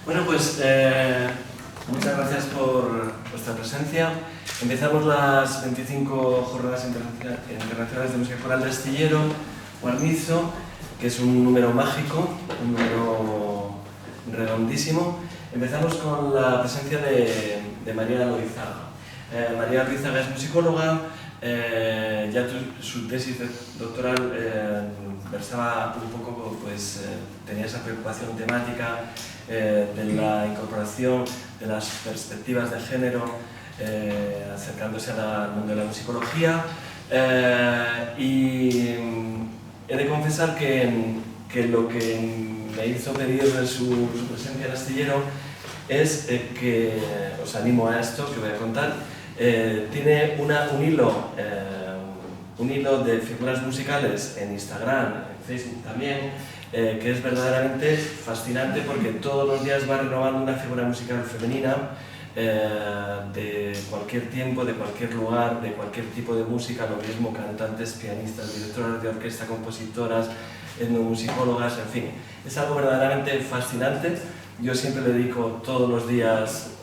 Bueno, pues muchas gracias por vuestra presencia. Empezamos las 25 Jornadas Internacionales de Música Coral de Astillero, Guarnizo, que es un número mágico, un número redondísimo. Empezamos con la presencia de María Loizaga. María Loizaga es musicóloga, ya su tesis doctoral versaba un poco, pues tenía esa preocupación temática de la incorporación de las perspectivas de género, acercándose al mundo de la musicología, y he de confesar que lo que me hizo pedir su presencia en Astillero es que, os animo a esto que voy a contar, tiene un hilo de figuras musicales en Instagram, en Facebook también, que es verdaderamente fascinante porque todos los días va renovando una figura musical femenina de cualquier tiempo, de cualquier lugar, de cualquier tipo de música, lo mismo cantantes, pianistas, directoras de orquesta, compositoras, etnomusicólogas, en fin. Es algo verdaderamente fascinante. Yo siempre le dedico todos los días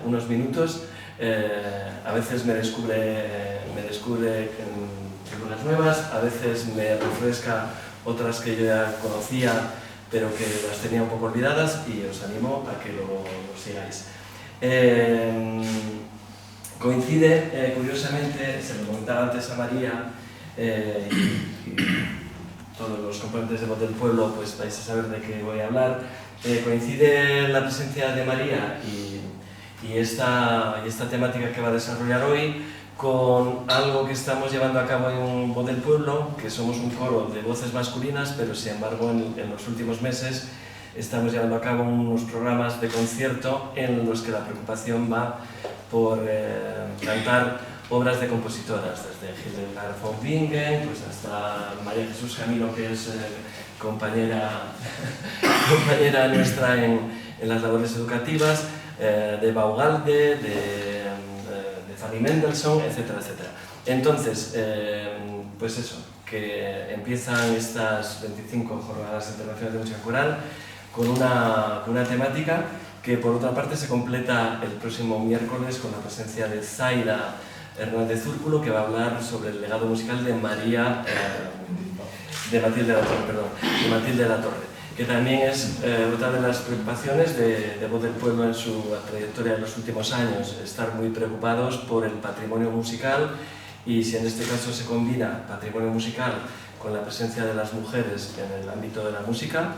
unos minutos. A veces me descubre figuras nuevas, a veces me refresca otras que yo ya conocía pero que las tenía un poco olvidadas, y os animo a que lo sigáis. Coincide, curiosamente, se lo comentaba antes a María, y todos los componentes de Voz del Pueblo pues vais a saber de qué voy a hablar. Coincide la presencia de María y esta temática que va a desarrollar hoy con algo que estamos llevando a cabo en Voz del Pueblo, que somos un coro de voces masculinas, pero sin embargo en los últimos meses estamos llevando a cabo unos programas de concierto en los que la preocupación va por cantar obras de compositoras, desde Hildegard von Bingen pues hasta María Jesús Camilo, que es compañera nuestra en las labores educativas, de Baugalde, de Fanny Mendelssohn, etcétera, etcétera. Entonces, pues eso, que empiezan estas 25 Jornadas Internacionales de Música Coral con una temática que por otra parte se completa el próximo miércoles con la presencia de Zaira Hernández Zúrculo, que va a hablar sobre el legado musical de Matilde de la Torre, que también es otra de las preocupaciones de Voz del Pueblo en su trayectoria en los últimos años, estar muy preocupados por el patrimonio musical, y si en este caso se combina patrimonio musical con la presencia de las mujeres en el ámbito de la música,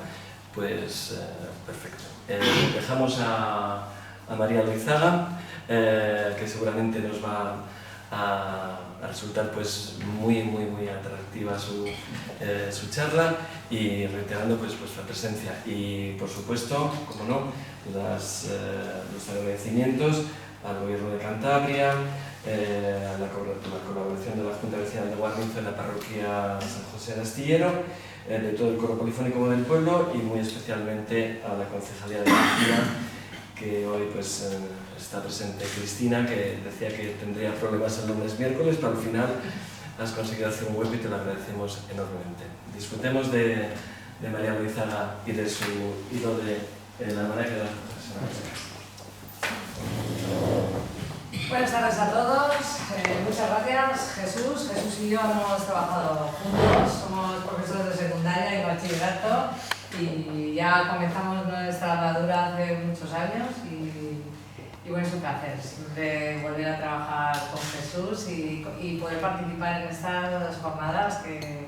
pues perfecto. Dejamos a María Loizaga, que seguramente nos va a resultar pues muy atractiva su charla, y reiterando pues vuestra presencia y por supuesto, como no, los agradecimientos al Gobierno de Cantabria, a la colaboración de la Junta Vecinal de Guarnizo en la parroquia San José de Astillero, de todo el coro polifónico del pueblo, y muy especialmente a la Concejalía de Cultura, que hoy pues está presente Cristina, que decía que tendría problemas el lunes miércoles, pero al final has conseguido hacer un hueco y te lo agradecemos enormemente. Disfrutemos de María Loizaga y de su hilo de la manera que da profesionales. Buenas tardes a todos, muchas gracias. Jesús y yo hemos trabajado juntos, somos profesores de secundaria y bachillerato, y ya comenzamos nuestra andadura hace muchos años, y bueno, es un placer siempre volver a trabajar con Jesús y poder participar en estas jornadas que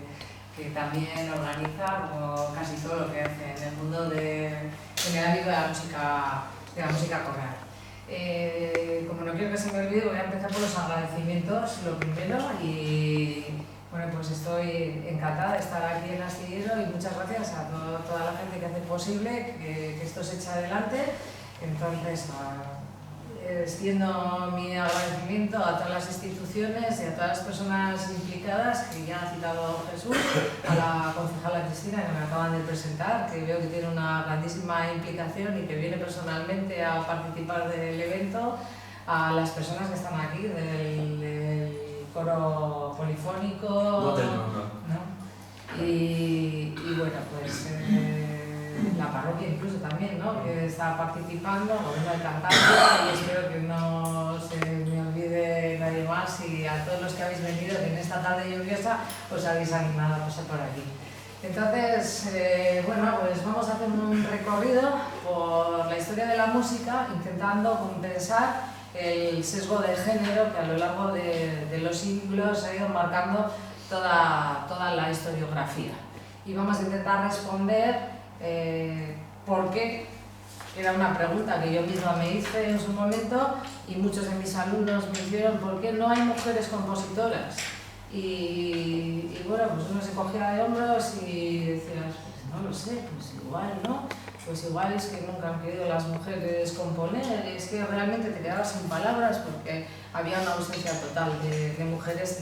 también organiza, como casi todo lo que hace en el mundo en el ámbito de la música coral. Como no quiero que se me olvide, voy a empezar por los agradecimientos, lo primero, y bueno, pues estoy encantada de estar aquí en Astillero, y muchas gracias a toda la gente que hace posible que esto se eche adelante. Entonces, extiendo mi agradecimiento a todas las instituciones y a todas las personas implicadas, que ya ha citado Jesús, a la concejala Cristina, que me acaban de presentar, que veo que tiene una grandísima implicación y que viene personalmente a participar del evento, a las personas que están aquí del coro polifónico, ¿no? Y bueno, pues la parroquia incluso también, ¿no? Que está participando, gobierno de Cantabria, y espero que no se me olvide nadie más, y a todos los que habéis venido, que en esta tarde lluviosa os habéis animado a pasar por aquí. Entonces, bueno, pues vamos a hacer un recorrido por la historia de la música, intentando compensar el sesgo de género que a lo largo de los siglos ha ido marcando toda la historiografía. Y vamos a intentar responder por qué, era una pregunta que yo misma me hice en su momento y muchos de mis alumnos me hicieron, ¿por qué no hay mujeres compositoras? Y bueno, pues uno se cogía de hombros y decía, pues no lo sé, pues igual, ¿no? Pues igual es que nunca han querido las mujeres componer, es que realmente te quedabas sin palabras porque había una ausencia total de mujeres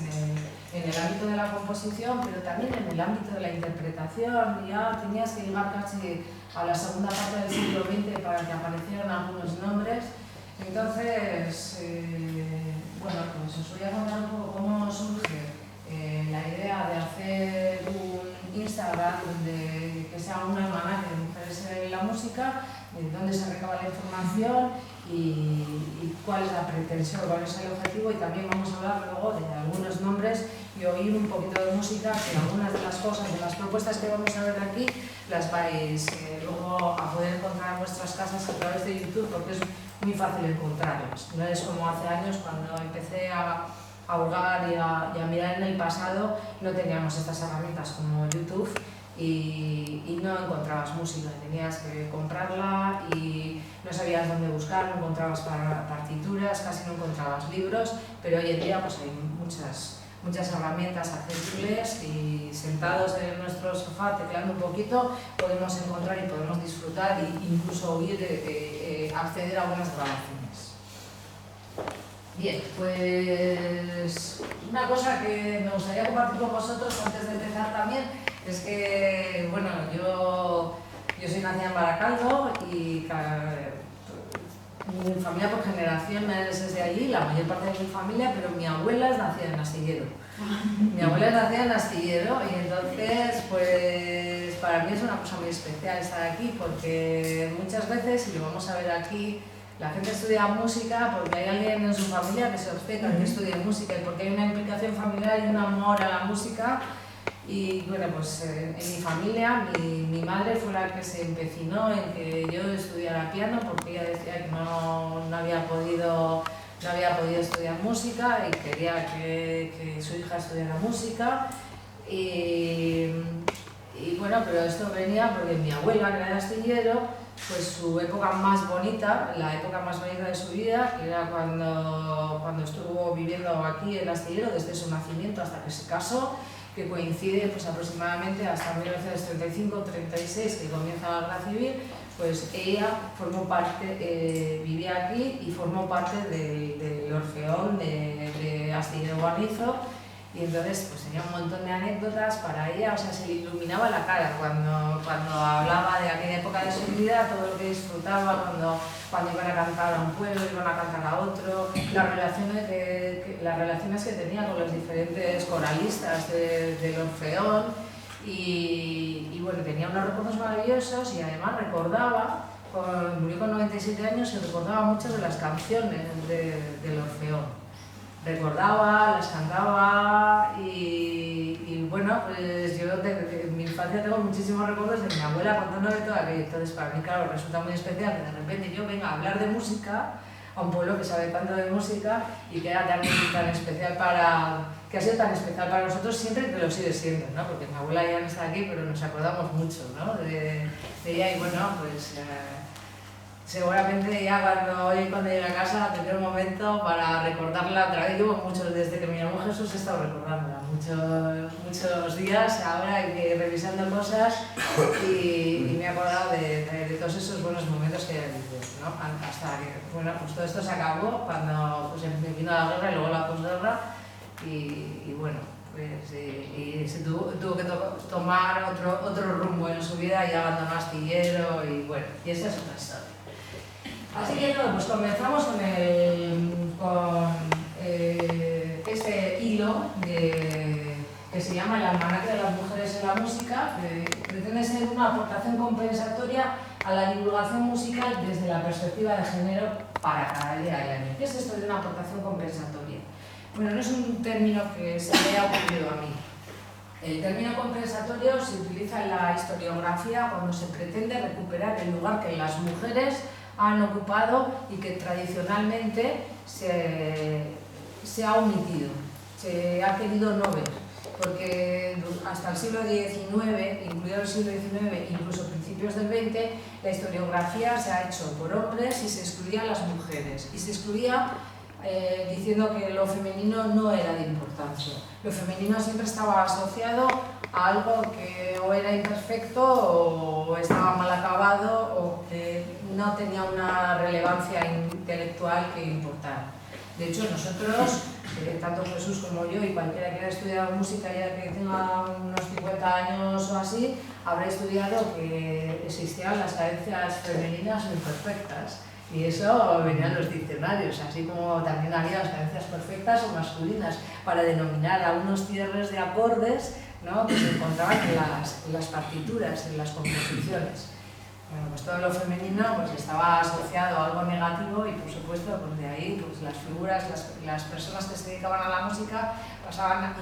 en el ámbito de la composición, pero también en el ámbito de la interpretación. Ya tenías que llegar casi a la segunda parte del siglo XX para que aparecieran algunos nombres. Entonces, bueno, pues os voy a contar un poco cómo surge la idea de hacer un Instagram que sea un almanaque de mujeres en la música, de dónde se recaba la información y cuál es la pretensión, cuál es el objetivo, y también vamos a hablar luego de algunos nombres y oír un poquito de música, que algunas de las cosas, de las propuestas que vamos a ver aquí, las vais luego a poder encontrar en vuestras casas a través de YouTube, porque es muy fácil encontrarlas. No es como hace años cuando empecé a hurgar y a mirar en el pasado, no teníamos estas herramientas como YouTube y no encontrabas música, tenías que comprarla y no sabías dónde buscar, no encontrabas partituras, casi no encontrabas libros, pero hoy en día pues hay muchas herramientas accesibles y sentados en nuestro sofá tecleando un poquito podemos encontrar y podemos disfrutar e incluso oír, acceder a algunas grabaciones. Bien, pues una cosa que me gustaría compartir con vosotros antes de empezar también es que, bueno, yo soy nacida en Baracaldo y mi familia por generaciones es de allí, la mayor parte de mi familia, pero mi abuela es nacida en Astillero. Mi abuela es nacida en Astillero y entonces, pues para mí es una cosa muy especial estar aquí porque muchas veces, y lo vamos a ver aquí, la gente estudia música porque hay alguien en su familia que se obceca que estudie música y porque hay una implicación familiar y un amor a la música. Y bueno, pues en mi familia, mi madre fue la que se empecinó en que yo estudiara piano porque ella decía que no había podido estudiar música y quería que su hija estudiara música. Y bueno, pero esto venía porque mi abuela, que era de Astillero, pues su época más bonita, la época más bonita de su vida, que era cuando estuvo viviendo aquí en Astillero, desde su nacimiento hasta que se casó, que coincide pues aproximadamente hasta 1935-36, que comienza la guerra civil, pues ella formó parte, vivía aquí y formó parte del Orfeón de Astillero Guarnizo. Y entonces pues tenía un montón de anécdotas para ella, o sea, se le iluminaba la cara cuando hablaba de aquella época de su vida, todo lo que disfrutaba, cuando iban a cantar a un pueblo, iban a cantar a otro, las relaciones que tenía con los diferentes coralistas del Orfeón, y bueno, tenía unos recuerdos maravillosos y además recordaba, murió con 97 años y recordaba muchas de las canciones del Orfeón. Recordaba, las cantaba y bueno, pues yo en mi infancia tengo muchísimos recuerdos de mi abuela contándome todo aquello. Entonces para mí, claro, resulta muy especial que de repente yo venga a hablar de música a un pueblo que sabe tanto de música y que era también tan especial que ha sido tan especial para nosotros siempre, que lo sigue siendo, ¿no? Porque mi abuela ya no está aquí, pero nos acordamos mucho, ¿no? de ella. Y bueno, pues seguramente ya cuando llegue a casa tendré un momento para recordarla otra vez. Llevo muchos, desde que me llamó Jesús he estado recordándola muchos días ahora, revisando cosas y me he acordado de todos esos buenos momentos que he vivido, ¿no? Hasta que, bueno, pues todo esto se acabó cuando pues, me vino la guerra y luego la posguerra y bueno, pues y se tuvo que tomar otro rumbo en su vida y abandonó Astillero y bueno, y esa es otra historia. Así que no, pues comenzamos con este hilo que que se llama El Almanaque de las Mujeres en la Música, que pretende ser una aportación compensatoria a la divulgación musical desde la perspectiva de género para cada día del año. ¿Qué es esto de una aportación compensatoria? Bueno, no es un término que se me haya ocurrido a mí. El término compensatorio se utiliza en la historiografía cuando se pretende recuperar el lugar que las mujeres han ocupado y que tradicionalmente se ha omitido, se ha querido no ver, porque hasta el siglo XIX, incluido el siglo XIX, incluso principios del XX, la historiografía se ha hecho por hombres y se excluía a las mujeres, y se excluía diciendo que lo femenino no era de importancia. Lo femenino siempre estaba asociado a algo que o era imperfecto o estaba mal acabado o que no tenía una relevancia intelectual que importar. De hecho, nosotros, tanto Jesús como yo y cualquiera que haya estudiado música ya que tenga unos 50 años o así, habrá estudiado que existían las cadencias femeninas o imperfectas. Y eso venía en los diccionarios, así como también había las cadencias perfectas o masculinas, para denominar a unos cierres de acordes, ¿no?, que se encontraban en las partituras, en las composiciones. Bueno, pues todo lo femenino pues estaba asociado a algo negativo y por supuesto pues de ahí pues las figuras, las personas que se dedicaban a la música pasaban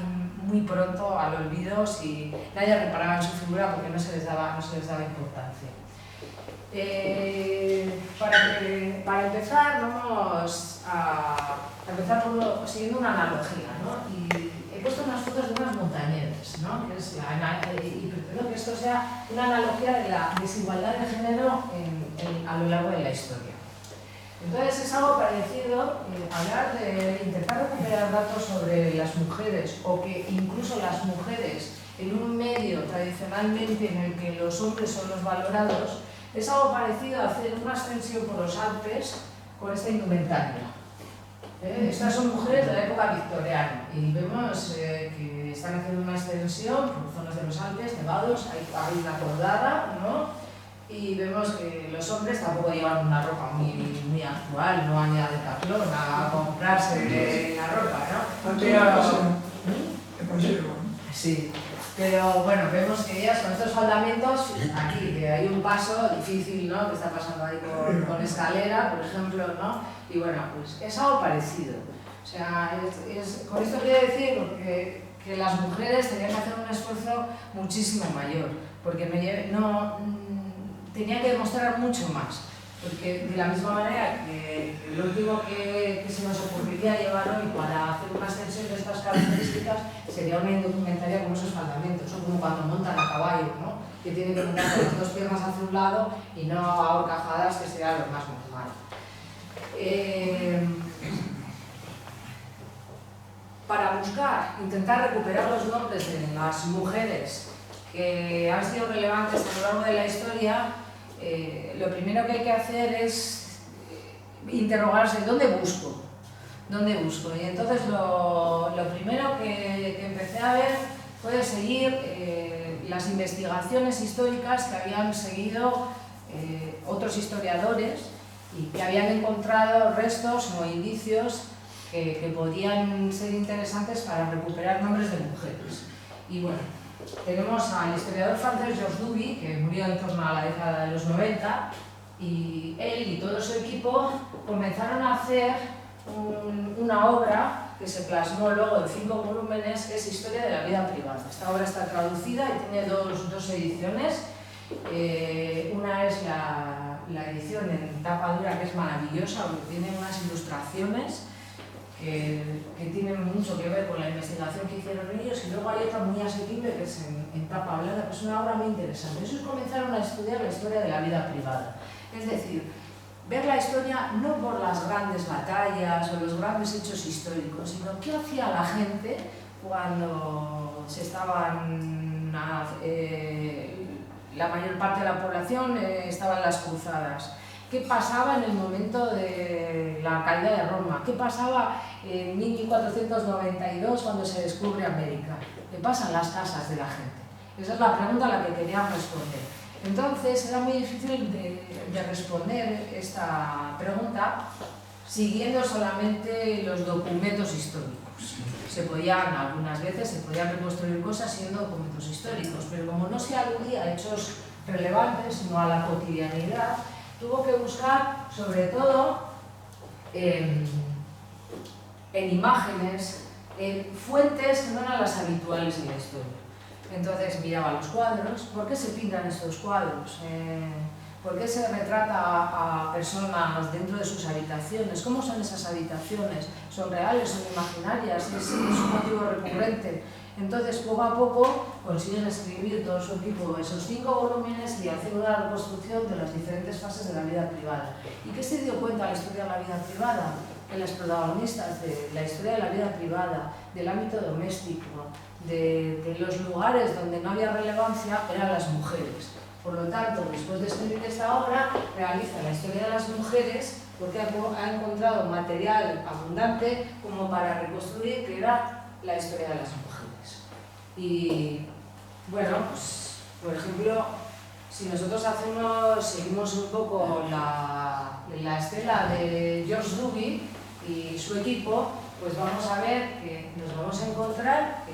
muy pronto al olvido si nadie reparaba en su figura porque no se les daba importancia. Para empezar vamos a empezar siguiendo una analogía, ¿no? Y he puesto unas fotos de unas montañeras, ¿no? Y pretendo que esto sea una analogía de la desigualdad de género a lo largo de la historia. Entonces es algo parecido hablar de intentar recuperar datos sobre las mujeres o que incluso las mujeres en un medio tradicionalmente en el que los hombres son los valorados, es algo parecido a hacer una ascensión por los Alpes con esta indumentaria. Estas son mujeres de la época victoriana y vemos que están haciendo una ascensión por zonas de los Alpes, nevados, hay una cordada, ¿no? Y vemos que los hombres tampoco llevan una ropa muy actual, no van a Decathlon a comprarse la ropa, ¿no? Pero, sí. Pero bueno, vemos que ellas con estos fundamentos, aquí, que hay un paso difícil, ¿no?, que está pasando ahí con escalera, por ejemplo, ¿no? Y bueno, pues es algo parecido. O sea, con esto quiero decir que las mujeres tenían que hacer un esfuerzo muchísimo mayor, porque tenían que demostrar mucho más. Porque de la misma manera que lo último que se nos ocurriría llevar hoy para hacer una ascensión de estas características sería una indumentaria con esos fundamentos, o como cuando montan a caballo, ¿no?, que tienen que montar con las dos piernas hacia un lado y no a horcajadas, que sería lo más normal. Para intentar recuperar los nombres de las mujeres que han sido relevantes a lo largo de la historia, lo primero que hay que hacer es interrogarse ¿dónde busco? Y entonces lo primero que empecé a ver fue seguir las investigaciones históricas que habían seguido otros historiadores y que habían encontrado restos o indicios que podían ser interesantes para recuperar nombres de mujeres. Y bueno, tenemos al historiador francés Georges Duby, que murió en torno a la década de los 90, y él y todo su equipo comenzaron a hacer una obra que se plasmó luego en 5 volúmenes, que es Historia de la vida privada. Esta obra está traducida y tiene dos ediciones. Una es la edición en tapa dura, que es maravillosa, porque tiene unas ilustraciones que tienen mucho que ver con la investigación que hicieron ellos, y luego hay otra muy asequible que es en tapa blanda, que es una obra muy interesante. Ellos comenzaron a estudiar la historia de la vida privada, es decir, ver la historia no por las grandes batallas o los grandes hechos históricos, sino qué hacía la gente cuando se estaban, la mayor parte de la población estaba en las cruzadas. ¿Qué pasaba en el momento de la caída de Roma? ¿Qué pasaba en 1492 cuando se descubre América? ¿Qué pasa en las casas de la gente? Esa es la pregunta a la que querían responder. Entonces era muy difícil de responder esta pregunta siguiendo solamente los documentos históricos. algunas veces se podían reconstruir cosas siendo documentos históricos, pero como no se aludía a hechos relevantes, sino a la cotidianidad, tuvo que buscar sobre todo en imágenes, en fuentes que no eran las habituales en la historia. Entonces miraba los cuadros. ¿Por qué se pintan estos cuadros? ¿Por qué se retrata a personas dentro de sus habitaciones? ¿Cómo son esas habitaciones? ¿Son reales? ¿Son imaginarias? ¿Es un motivo recurrente? Entonces, poco a poco, consiguen escribir todo su equipo esos 5 volúmenes y hacer una reconstrucción de las diferentes fases de la vida privada. ¿Y qué se dio cuenta la historia de la vida privada? Que las protagonistas de la historia de la vida privada, del ámbito doméstico, de los lugares donde no había relevancia, eran las mujeres. Por lo tanto, después de escribir esta obra, realiza la historia de las mujeres porque ha encontrado material abundante como para reconstruir que era la historia de las mujeres. Y bueno, pues, por ejemplo, si nosotros seguimos un poco la estela de George Duby y su equipo, pues vamos a ver que nos vamos a encontrar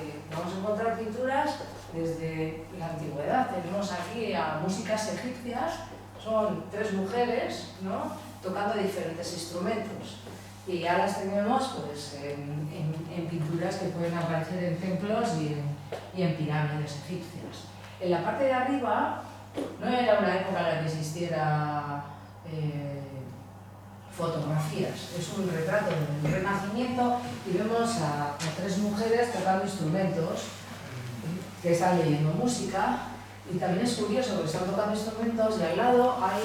pinturas desde la antigüedad. Tenemos aquí a músicas egipcias, son 3 mujeres, ¿no?, tocando diferentes instrumentos. Y ya las tenemos pues, en pinturas que pueden aparecer en templos y en pirámides egipcias. En la parte de arriba no era una época en la que existiera fotografías, es un retrato del Renacimiento y vemos a 3 mujeres tocando instrumentos que están leyendo música. Y también es curioso que están tocando instrumentos y al lado hay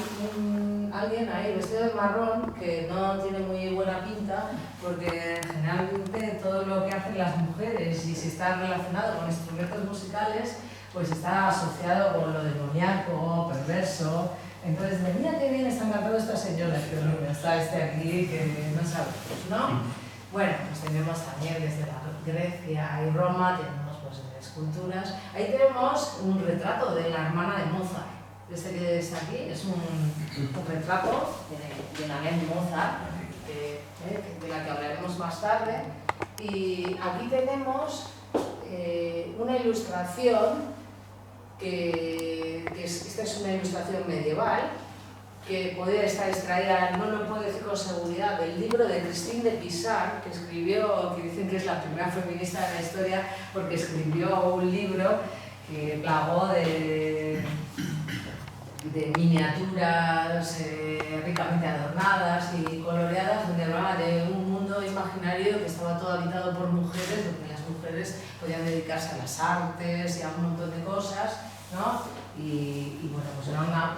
alguien ahí vestido de marrón que no tiene muy buena pinta porque generalmente todo lo que hacen las mujeres y si está relacionado con instrumentos musicales pues está asociado con lo demoníaco, perverso. Entonces, mira qué bien están cantando estas señoras, que no está aquí que no sabemos, ¿no? Bueno, pues tenemos también desde la Grecia y Roma, tenemos pues esculturas. Ahí tenemos un retrato de la hermana de Mozart. Este que está aquí es un retrato de Annette Mozart, de la que hablaremos más tarde. Y aquí tenemos una ilustración esta es una ilustración medieval que puede estar extraída, no lo puedo decir con seguridad, del libro de Christine de Pizarro, que escribió, que dicen que es la primera feminista de la historia, porque escribió un libro que plagó de miniaturas ricamente adornadas y coloreadas, donde hablaba de un mundo imaginario que estaba todo habitado por mujeres, donde las mujeres podían dedicarse a las artes y a un montón de cosas, ¿no? Y bueno, pues era una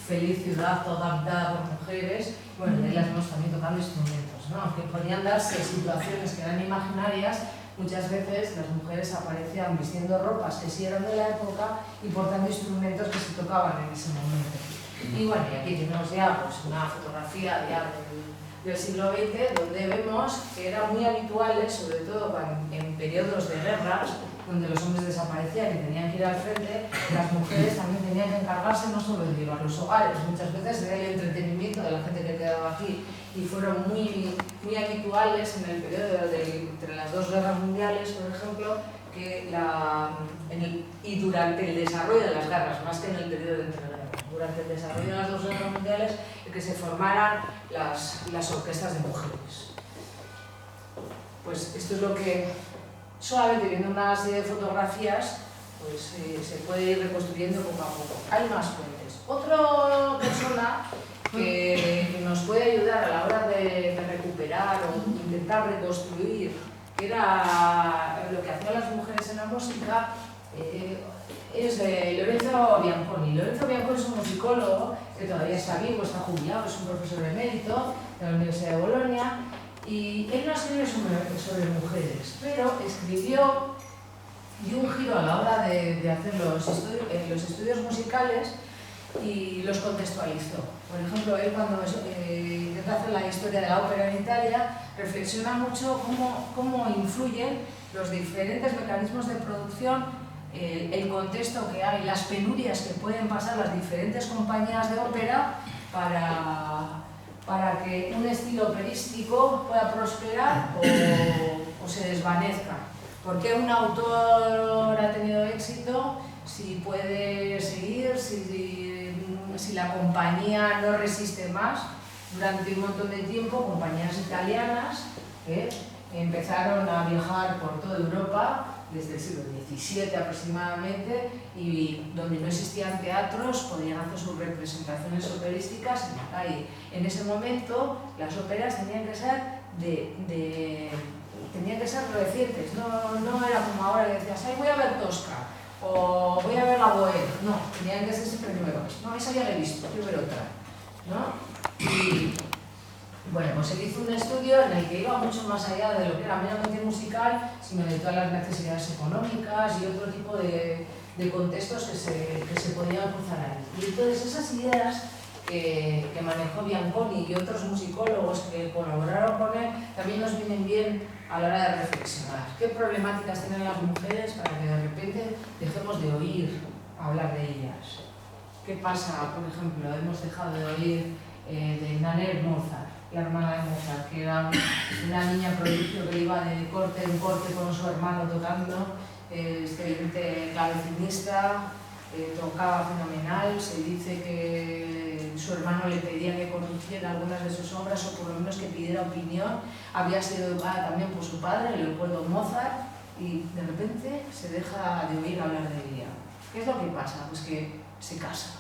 feliz ciudad toda habitada por mujeres. Bueno, y ahí las vemos también tocando instrumentos, ¿no? Que podían darse situaciones que eran imaginarias. Muchas veces las mujeres aparecían vistiendo ropas que sí eran de la época y portando instrumentos que se tocaban en ese momento. Y bueno, y aquí tenemos ya pues, una fotografía ya del siglo XX donde vemos que eran muy habituales, sobre todo en periodos de guerras, donde los hombres desaparecían y tenían que ir al frente, las mujeres también tenían que encargarse no solo de llevar los hogares, muchas veces era el entretenimiento de la gente que quedaba aquí, y fueron muy habituales en el periodo entre las 2 guerras mundiales, por ejemplo, y durante el desarrollo de las guerras, más que en el periodo de entreguerras. Durante el desarrollo de las 2 guerras mundiales, que se formaran las orquestas de mujeres. Pues esto es lo que, solamente viendo una serie de fotografías, pues se puede ir reconstruyendo poco a poco. Hay más fuentes. Otra persona que nos puede ayudar a la hora de recuperar o intentar reconstruir, que era lo que hacían las mujeres en la música, es Lorenzo Bianconi. Lorenzo Bianconi es un musicólogo que todavía está vivo, está jubilado, es un profesor emérito de la Universidad de Bolonia, y él no escribe sobre mujeres, pero escribió, dio un giro a la hora de hacer los estudios musicales y los contextualizó. Por ejemplo, él cuando intenta hacer la historia de la ópera en Italia, reflexiona mucho cómo influyen los diferentes mecanismos de producción, el contexto que hay, las penurias que pueden pasar las diferentes compañías de ópera para que un estilo operístico pueda prosperar o se desvanezca. ¿Por qué un autor ha tenido éxito? Si puede seguir, si la compañía no resiste más. Durante un montón de tiempo, compañías italianas empezaron a viajar por toda Europa, desde el siglo XVII aproximadamente, y donde no existían teatros podían hacer sus representaciones operísticas en la calle. En ese momento las óperas tenían que ser recientes, no era como ahora que decías, ay, voy a ver Tosca o voy a ver La Bohème. No, tenían que ser siempre nuevas. No, esa ya la he visto, quiero ver otra, ¿no? Y bueno, pues se hizo un estudio en el que iba mucho más allá de lo que era meramente musical, sino de todas las necesidades económicas y otro tipo de contextos que se podían cruzar ahí. Y entonces esas ideas que manejó Bianconi y otros musicólogos que colaboraron con él también nos vienen bien a la hora de reflexionar. ¿Qué problemáticas tienen las mujeres para que de repente dejemos de oír hablar de ellas? ¿Qué pasa, por ejemplo? Hemos dejado de oír de Nannerl Mozart, la hermana de Mozart, que era una niña prodigio que iba de corte en corte con su hermano tocando, excelente clavecinista, tocaba fenomenal. Se dice que su hermano le pedía que conociera algunas de sus obras o por lo menos que pidiera opinión. Había sido educada también por su padre, Leopoldo Mozart, y de repente se deja de oír hablar de ella. ¿Qué es lo que pasa? Pues que se casa.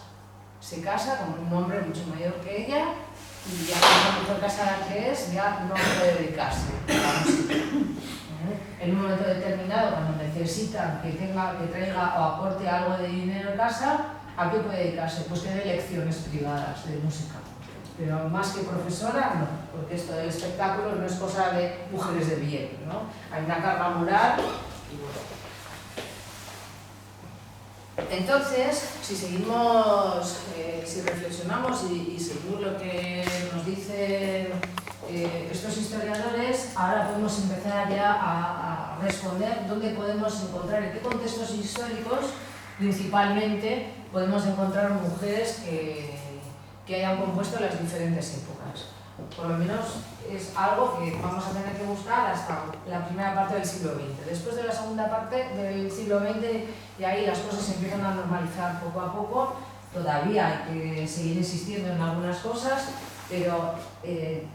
Se casa con un hombre mucho mayor que ella y ya con la mujer casada que es, ya no puede dedicarse a la música. En un momento determinado, cuando necesitan que traiga o aporte algo de dinero a casa, ¿a qué puede dedicarse? Pues que dé lecciones privadas de música. Pero más que profesora, no, porque esto del espectáculo no es cosa de mujeres de bien, ¿no? Hay una carga moral y bueno. Entonces, si seguimos, si reflexionamos y seguimos lo que nos dicen estos historiadores, ahora podemos empezar ya a responder dónde podemos encontrar, en qué contextos históricos principalmente podemos encontrar mujeres que hayan compuesto las diferentes épocas. Por lo menos es algo que vamos a tener que buscar hasta la primera parte del siglo XX. Después de la segunda parte del siglo XX, y ahí las cosas se empiezan a normalizar poco a poco. Todavía hay que seguir insistiendo en algunas cosas, pero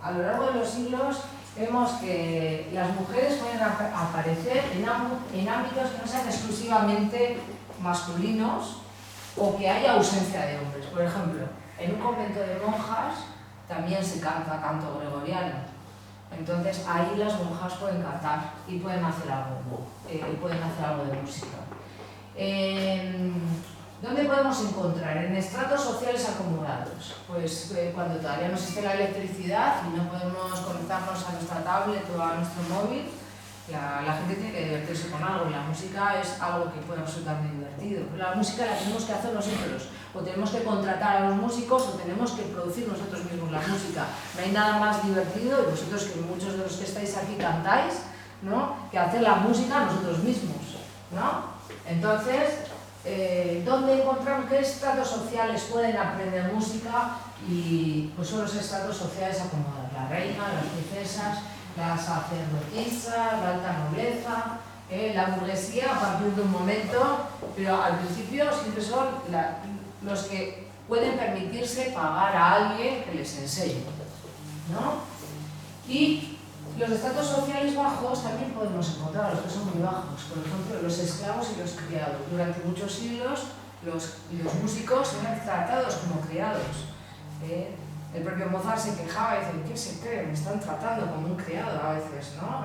a lo largo de los siglos vemos que las mujeres pueden aparecer en ámbitos que no sean exclusivamente masculinos o que haya ausencia de hombres. Por ejemplo, en un convento de monjas también se canta canto gregoriano. Entonces ahí las monjas pueden cantar y pueden hacer algo de música. ¿Dónde podemos encontrar? En estratos sociales acomodados. Pues cuando todavía no existe la electricidad y no podemos conectarnos a nuestra tablet o a nuestro móvil, la gente tiene que divertirse con algo. La música es algo que puede resultar muy divertido. Pero la música la tenemos que hacer nosotros. O tenemos que contratar a los músicos o tenemos que producir nosotros mismos la música. No hay nada más divertido, y vosotros que muchos de los que estáis aquí cantáis, ¿no?, que hacer la música nosotros mismos, ¿no? Entonces, ¿dónde encontramos qué estratos sociales pueden aprender música? Y pues son los estratos sociales acomodados. La reina, las princesas, las sacerdotisas, la alta nobleza, la burguesía a partir de un momento, pero al principio siempre son los que pueden permitirse pagar a alguien que les enseñe, ¿no? Y los estratos sociales bajos también podemos encontrar, los que son muy bajos, por ejemplo, los esclavos y los criados. Durante muchos siglos los músicos eran tratados como criados. El propio Mozart se quejaba y decía, ¿qué se cree? Me están tratando como un criado a veces, ¿no?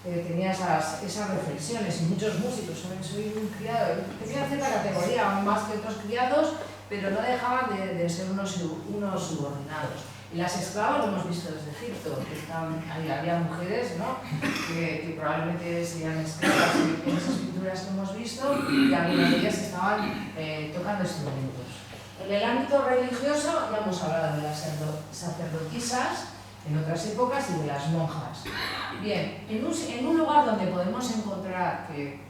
Tenía esas reflexiones, y muchos músicos, soy un criado, tenían cierta categoría, más que otros criados, pero no dejaban de ser unos subordinados. Y las esclavas lo hemos visto desde Egipto, que había mujeres, ¿no?, que probablemente serían esclavas en esas pinturas que hemos visto, y algunas de ellas estaban tocando instrumentos. En el ámbito religioso ya hemos hablado de las sacerdotisas en otras épocas y de las monjas. Bien, en un lugar donde podemos encontrar que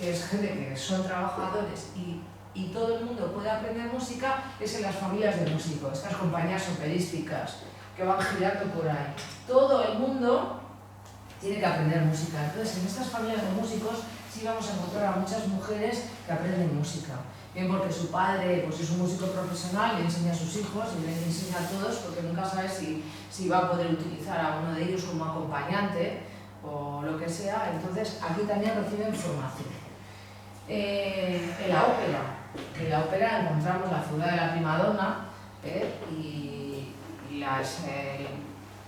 es gente que son trabajadores y todo el mundo puede aprender música, es en las familias de músicos, estas compañías operísticas que van girando por ahí. Todo el mundo tiene que aprender música. Entonces, en estas familias de músicos sí vamos a encontrar a muchas mujeres que aprenden música. Bien porque su padre pues, es un músico profesional, le enseña a sus hijos y le enseña a todos, porque nunca sabe si va a poder utilizar a uno de ellos como acompañante o lo que sea. Entonces, aquí también reciben formación. En la ópera encontramos la figura de la primadonna y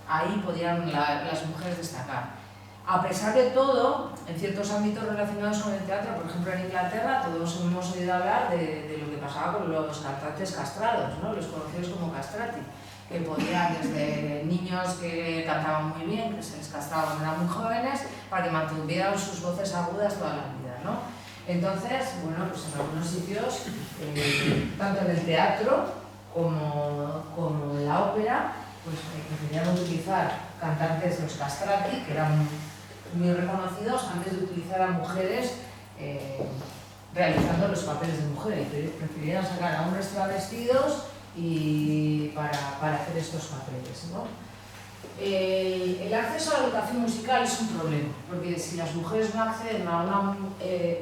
ahí podían las mujeres destacar. A pesar de todo, en ciertos ámbitos relacionados con el teatro, por ejemplo en Inglaterra, todos hemos oído hablar de lo que pasaba con los cantantes castrados, ¿no? Los conocidos como castrati, que podían desde niños que cantaban muy bien, que se les castraba cuando eran muy jóvenes, para que mantuvieran sus voces agudas toda la vida, ¿no? Entonces, bueno, pues en algunos sitios, tanto en el teatro como en la ópera, pues preferían utilizar cantantes, los castrati, que eran muy reconocidos, antes de utilizar a mujeres realizando los papeles de mujer, y preferían sacar a hombres travestidos para hacer estos papeles, ¿no? El acceso a la educación musical es un problema, porque si las mujeres no acceden a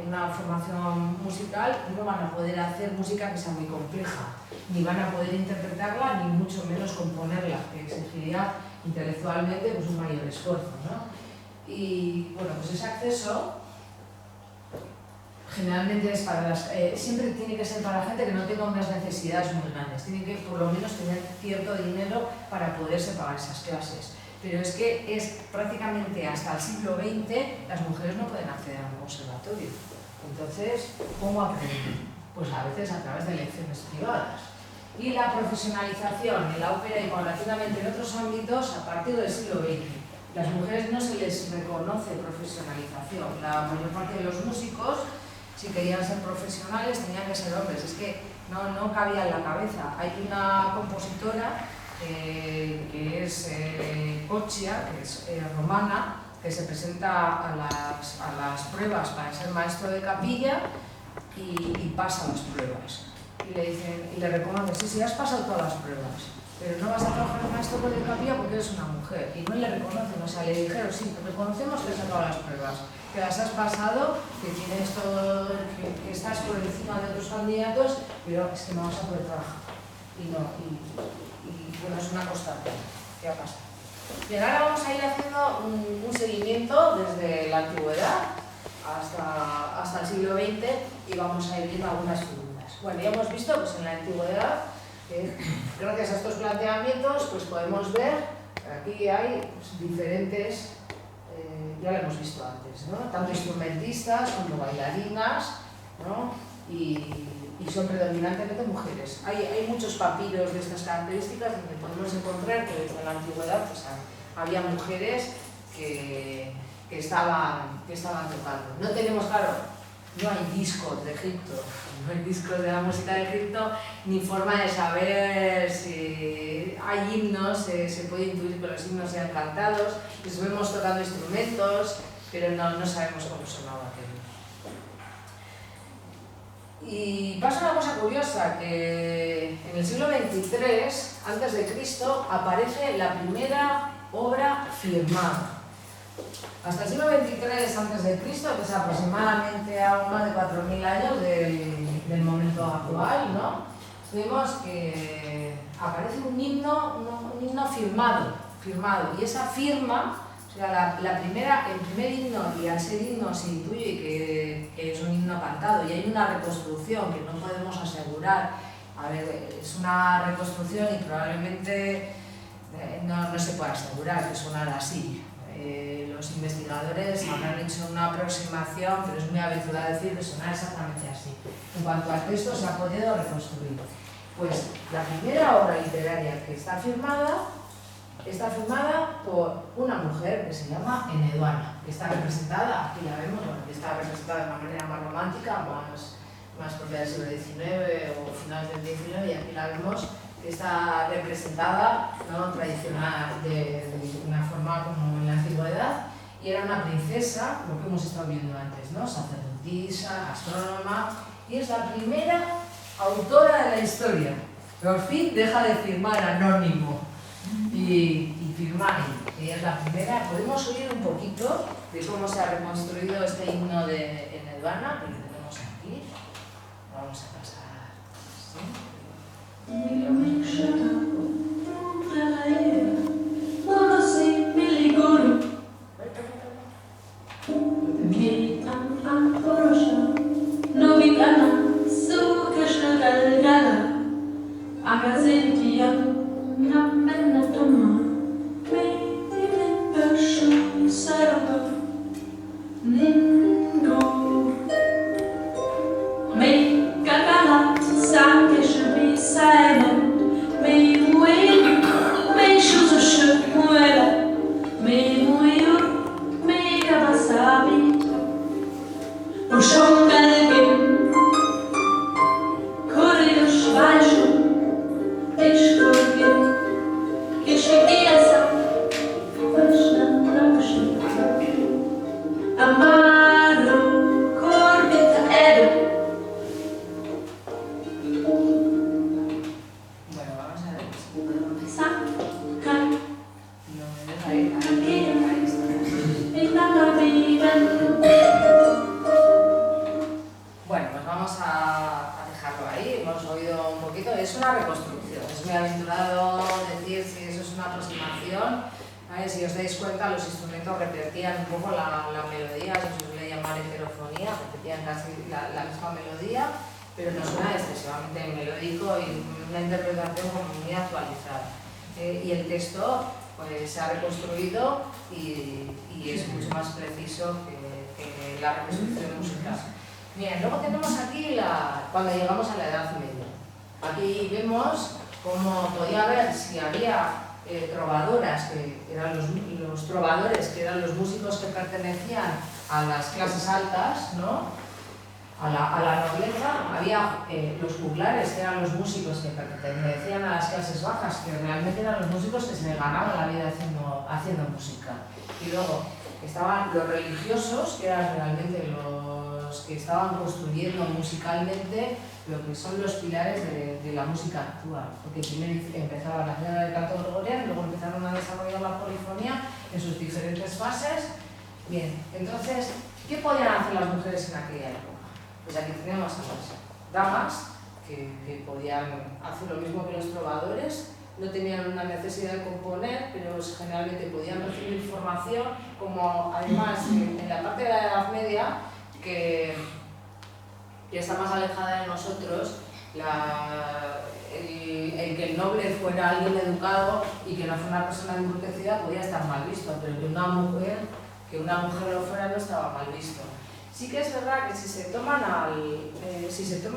una formación musical, no van a poder hacer música que sea muy compleja, ni van a poder interpretarla, ni mucho menos componerla, que exigiría intelectualmente pues, un mayor esfuerzo, ¿no? Y bueno, pues ese acceso generalmente es para siempre tiene que ser para gente que no tenga unas necesidades muy grandes, tiene que por lo menos tener cierto dinero para poderse pagar esas clases. Pero es que es prácticamente hasta el siglo XX las mujeres no pueden acceder a un conservatorio. Entonces, ¿cómo aprenden? Pues a veces a través de lecciones privadas. Y la profesionalización en la ópera y paulatinamente en otros ámbitos a partir del siglo XX. Las mujeres no se les reconoce profesionalización. La mayor parte de los músicos, si querían ser profesionales, tenían que ser hombres. Es que no cabía en la cabeza. Hay una compositora que es Coccia, que es romana, que se presenta a las pruebas para ser maestro de capilla y pasa las pruebas. Y le dicen, y le reconoce, sí, has pasado todas las pruebas, pero no vas a trabajar de maestro de capilla porque eres una mujer. Y no le reconocen, o sea, le dijeron, sí, reconocemos que has sacado las pruebas, que las has pasado, que tienes todo, que estás por encima de otros candidatos, pero es que no vas a poder trabajar. Y bueno, es una constante que ha pasado. Bien, ahora vamos a ir haciendo un seguimiento desde la antigüedad hasta el siglo XX y vamos a ir viendo algunas figuras. Bueno, ya hemos visto pues, en la antigüedad que gracias a estos planteamientos pues, podemos ver que aquí hay pues, diferentes, ya lo hemos visto antes, ¿no? Tanto instrumentistas como bailarinas, ¿no? y son predominantemente mujeres. Hay muchos papiros de estas características donde podemos encontrar que desde la antigüedad pues, había mujeres que estaban tocando. No tenemos, claro, no hay discos de Egipto, no hay discos de la música de Egipto, ni forma de saber si hay himnos, se puede intuir que los himnos sean cantados, les vemos tocando instrumentos, pero no sabemos cómo sonaba aquello. Y pasa una cosa curiosa, que en el siglo XXIII, antes de Cristo, aparece la primera obra firmada. Hasta el siglo XXIII antes de Cristo, que es aproximadamente a más de 4.000 años del momento actual, ¿no? Vemos que aparece un himno firmado, y esa firma, o sea, el primer himno, y al ser himno se intuye que es un himno cantado, y hay una reconstrucción que no podemos asegurar. A ver, es una reconstrucción y probablemente no se puede asegurar que sonara así. Los investigadores habrán hecho una aproximación, pero es muy aventurado decir que sonara exactamente así. En cuanto al texto, se ha podido reconstruir. Pues la primera obra literaria que está firmada por una mujer que se llama Eneduana, que está representada, aquí la vemos, bueno, que está representada de una manera más romántica, más propia del siglo XIX o finales del XIX, y aquí la vemos que está representada, ¿no? Tradicional, de una forma como en la antigüedad, y era una princesa, lo que hemos estado viendo antes, ¿no? Sacerdotisa, astrónoma, y es la primera autora de la historia. Por fin deja de firmar anónimo y Firmai. Ella es la primera. Podemos oír un poquito de cómo se ha reconstruido este himno en Eduana, que lo tenemos aquí. Vamos a pasar. Pero no suena excesivamente melódico y una interpretación como muy actualizada. Y el texto pues, se ha reconstruido y es mucho más preciso que la reconstrucción musical. Bien, luego tenemos aquí cuando llegamos a la Edad Media. Aquí vemos cómo podía haber, si había trovadoras, que eran los trovadores, que eran los músicos que pertenecían a las clases altas, ¿no? A la nobleza, había los juglares, que eran los músicos que pertenecían a las clases bajas, que realmente eran los músicos que se ganaban la vida haciendo música. Y luego estaban los religiosos, que eran realmente los que estaban construyendo musicalmente lo que son los pilares de la música actual. Porque primero empezaba la escena del canto gregoriano, luego empezaron a desarrollar la polifonía en sus diferentes fases. Bien, entonces, ¿qué podían hacer las mujeres en aquella época? Pues aquí tenemos a las damas que podían hacer lo mismo que los trovadores, no tenían una necesidad de componer, pero generalmente podían recibir formación, como además en la parte de la Edad Media, que está más alejada de nosotros, el que el noble fuera alguien educado y que no fuera una persona embrutecida podía estar mal visto, pero que una mujer lo fuera no estaba mal visto. Sí que es verdad que si se toman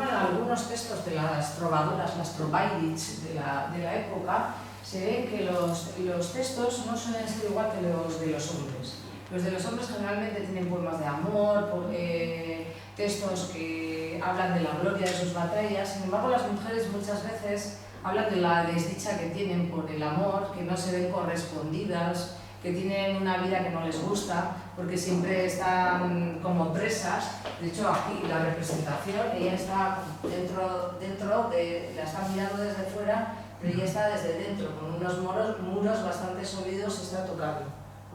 algunos textos de las trovadoras, las trovairits de la época, se ve que los textos no suelen ser igual que los de los hombres. Los de los hombres generalmente tienen poemas de amor, textos que hablan de la gloria de sus batallas. Sin embargo, las mujeres muchas veces hablan de la desdicha que tienen por el amor, que no se ven correspondidas, que tienen una vida que no les gusta, porque siempre están como presas. De hecho, aquí la representación, ella está dentro la están mirando desde fuera, pero ella está desde dentro, con unos muros bastante sólidos, se está tocando,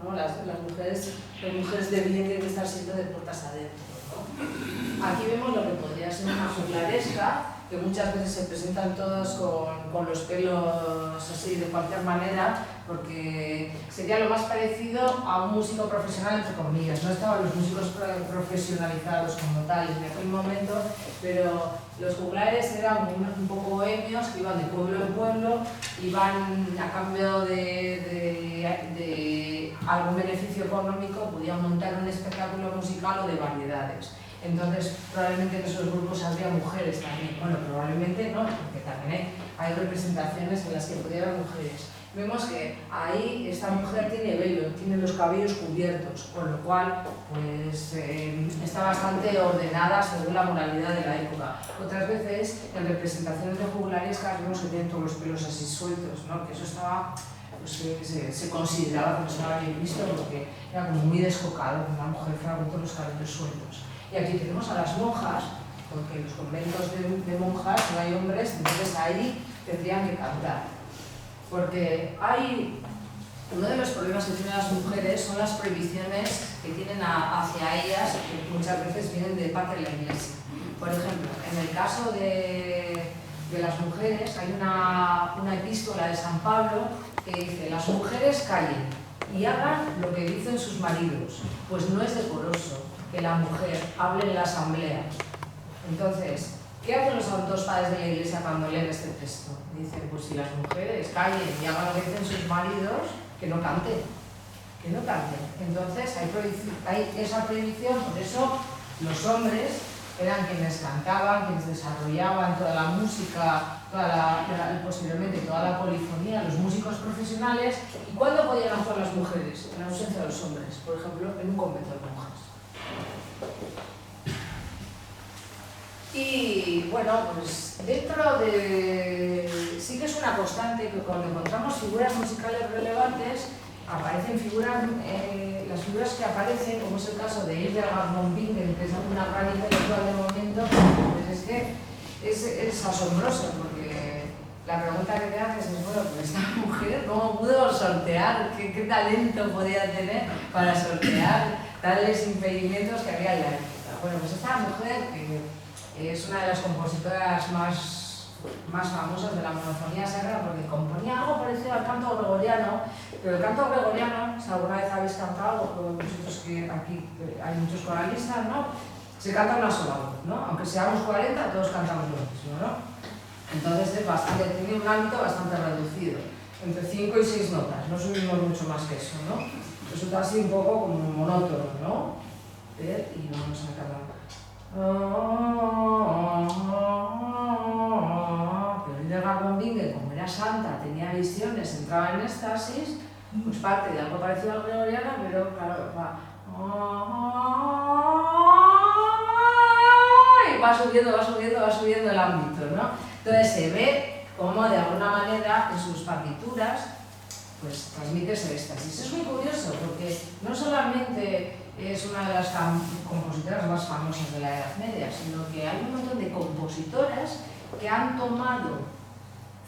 ¿no? Las mujeres de bien tienen que estar siempre de puertas adentro, ¿no? Aquí vemos lo que podría ser una juglaresca, que muchas veces se presentan todos con los pelos así de cualquier manera, porque sería lo más parecido a un músico profesional, entre comillas. No estaban los músicos profesionalizados como tal en aquel momento, pero los juglares eran un poco bohemios que iban de pueblo en pueblo, iban a cambio de algún beneficio económico, podían montar un espectáculo musical o de variedades. Entonces, probablemente en esos grupos habría mujeres también. Bueno, probablemente no, porque también hay representaciones en las que podría haber mujeres. Vemos que ahí esta mujer tiene velo, tiene los cabellos cubiertos, con lo cual pues, está bastante ordenada según la moralidad de la época. Otras veces, en representaciones de juglarescas, vemos que tienen todos los pelos así sueltos, ¿no? Que eso estaba, pues, se consideraba que no estaba bien visto porque era como muy descocado, que una mujer fuera con todos los cabellos sueltos. Y aquí tenemos a las monjas, porque en los conventos de monjas no hay hombres, entonces ahí tendrían que cantar. Porque hay Uno de los problemas que tienen las mujeres son las prohibiciones que tienen hacia ellas, que muchas veces vienen de parte de la Iglesia. Por ejemplo, en el caso de las mujeres hay una epístola de San Pablo que dice: las mujeres callen y hagan lo que dicen sus maridos, pues no es decoroso que la mujer hable en la asamblea. Entonces, ¿qué hacen los santos padres de la Iglesia cuando leen este texto? Dicen: pues si las mujeres callen y hagan lo que dicen sus maridos, que no canten, que no canten. Entonces hay esa prohibición, por eso los hombres eran quienes cantaban, quienes desarrollaban toda la música, posiblemente toda la polifonía, los músicos profesionales. ¿Y cuándo podían actuar las mujeres? En ausencia de los hombres, por ejemplo, en un convento de monjas. Y bueno, pues dentro de... sí que es una constante que cuando encontramos figuras musicales relevantes, aparecen figuras, las figuras que aparecen, como es el caso de Hildegard von Bingen, que es una gran intelectual de momento, pues es que es asombroso, porque la pregunta que te haces es: bueno, pues esta mujer, ¿cómo pudo sortear? ¿Qué talento podía tener para sortear tales impedimentos que había en la época? Bueno, pues esta mujer, que es una de las compositoras más famosas de la monofonía sacra, porque componía algo parecido al canto gregoriano, pero el canto gregoriano, si alguna vez habéis cantado, vosotros que aquí hay muchos coralistas, ¿no? Se canta una sola voz, ¿no? Aunque seamos 40, todos cantamos lo mismo, ¿no? Entonces tiene un ámbito bastante reducido, entre 5 y 6 notas, no subimos mucho más que eso, ¿no? Resulta así un poco como monótono, ¿no? Y vamos a cantar. Pero Hildegard von Bingen, como era santa, tenía visiones, entraba en éxtasis, pues parte de algo parecido al gregoriano, pero claro, va subiendo el ámbito, ¿no? Entonces se ve cómo de alguna manera en sus partituras pues transmite ese éxtasis. Es muy curioso porque no solamente es una de las compositoras más famosas de la Edad Media, sino que hay un montón de compositoras que han tomado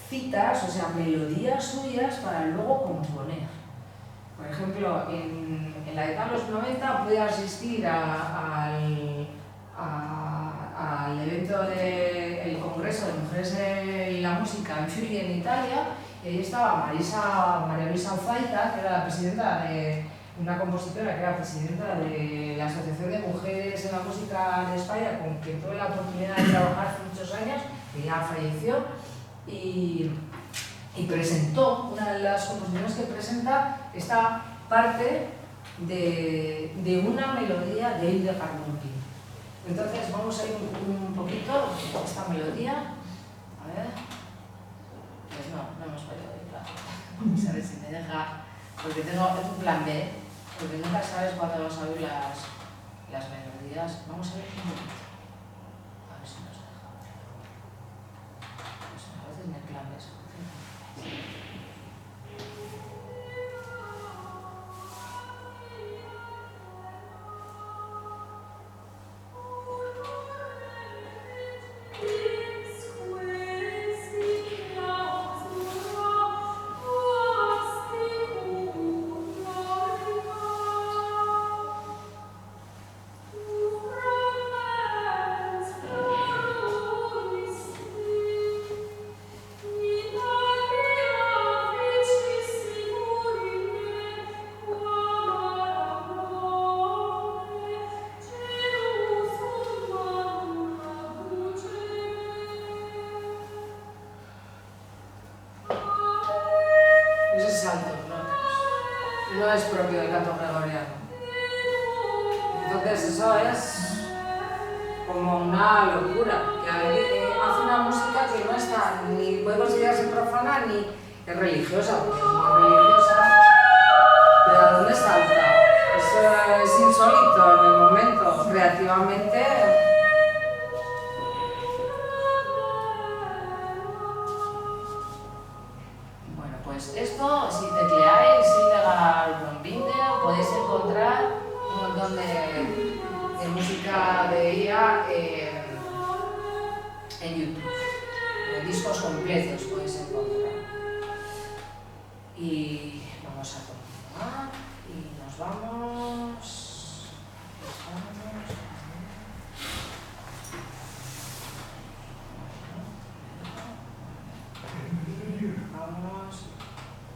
citas, o sea, melodías suyas para luego componer. Por ejemplo, en la década de los 90 pude asistir al evento del Congreso de Mujeres en la Música en Friuli, en Italia, y ahí estaba María Luisa Uzaita, que era la presidenta de una compositora, que era presidenta de la Asociación de Mujeres en la Música de España, con quien tuve la oportunidad de trabajar hace muchos años, que ya falleció, y presentó, una de las composiciones que presenta, esta parte de una melodía de Hildegard von Bingen. Entonces vamos a ir un poquito a esta melodía. A ver. Pues no hemos podido ir, claro. Vamos a ver si me deja, porque tengo un plan B, porque nunca sabes cuándo vas a oír las melodías. Vamos a ver un poquito. A ver si nos deja. Pues a veces mi plan B es no es propio del canto gregoriano. Entonces eso es como una locura, que hace una música que no está ni puede considerarse profana ni es religiosa, porque es muy religiosa, pero ¿a dónde salta? Eso es insólito en el momento, creativamente. Bueno, pues esto, si tecleáis Hildegard von Bingen, podéis encontrar un montón de música de ella en YouTube. Discos completos podéis encontrar. Y vamos vamos a continuar y nos vamos.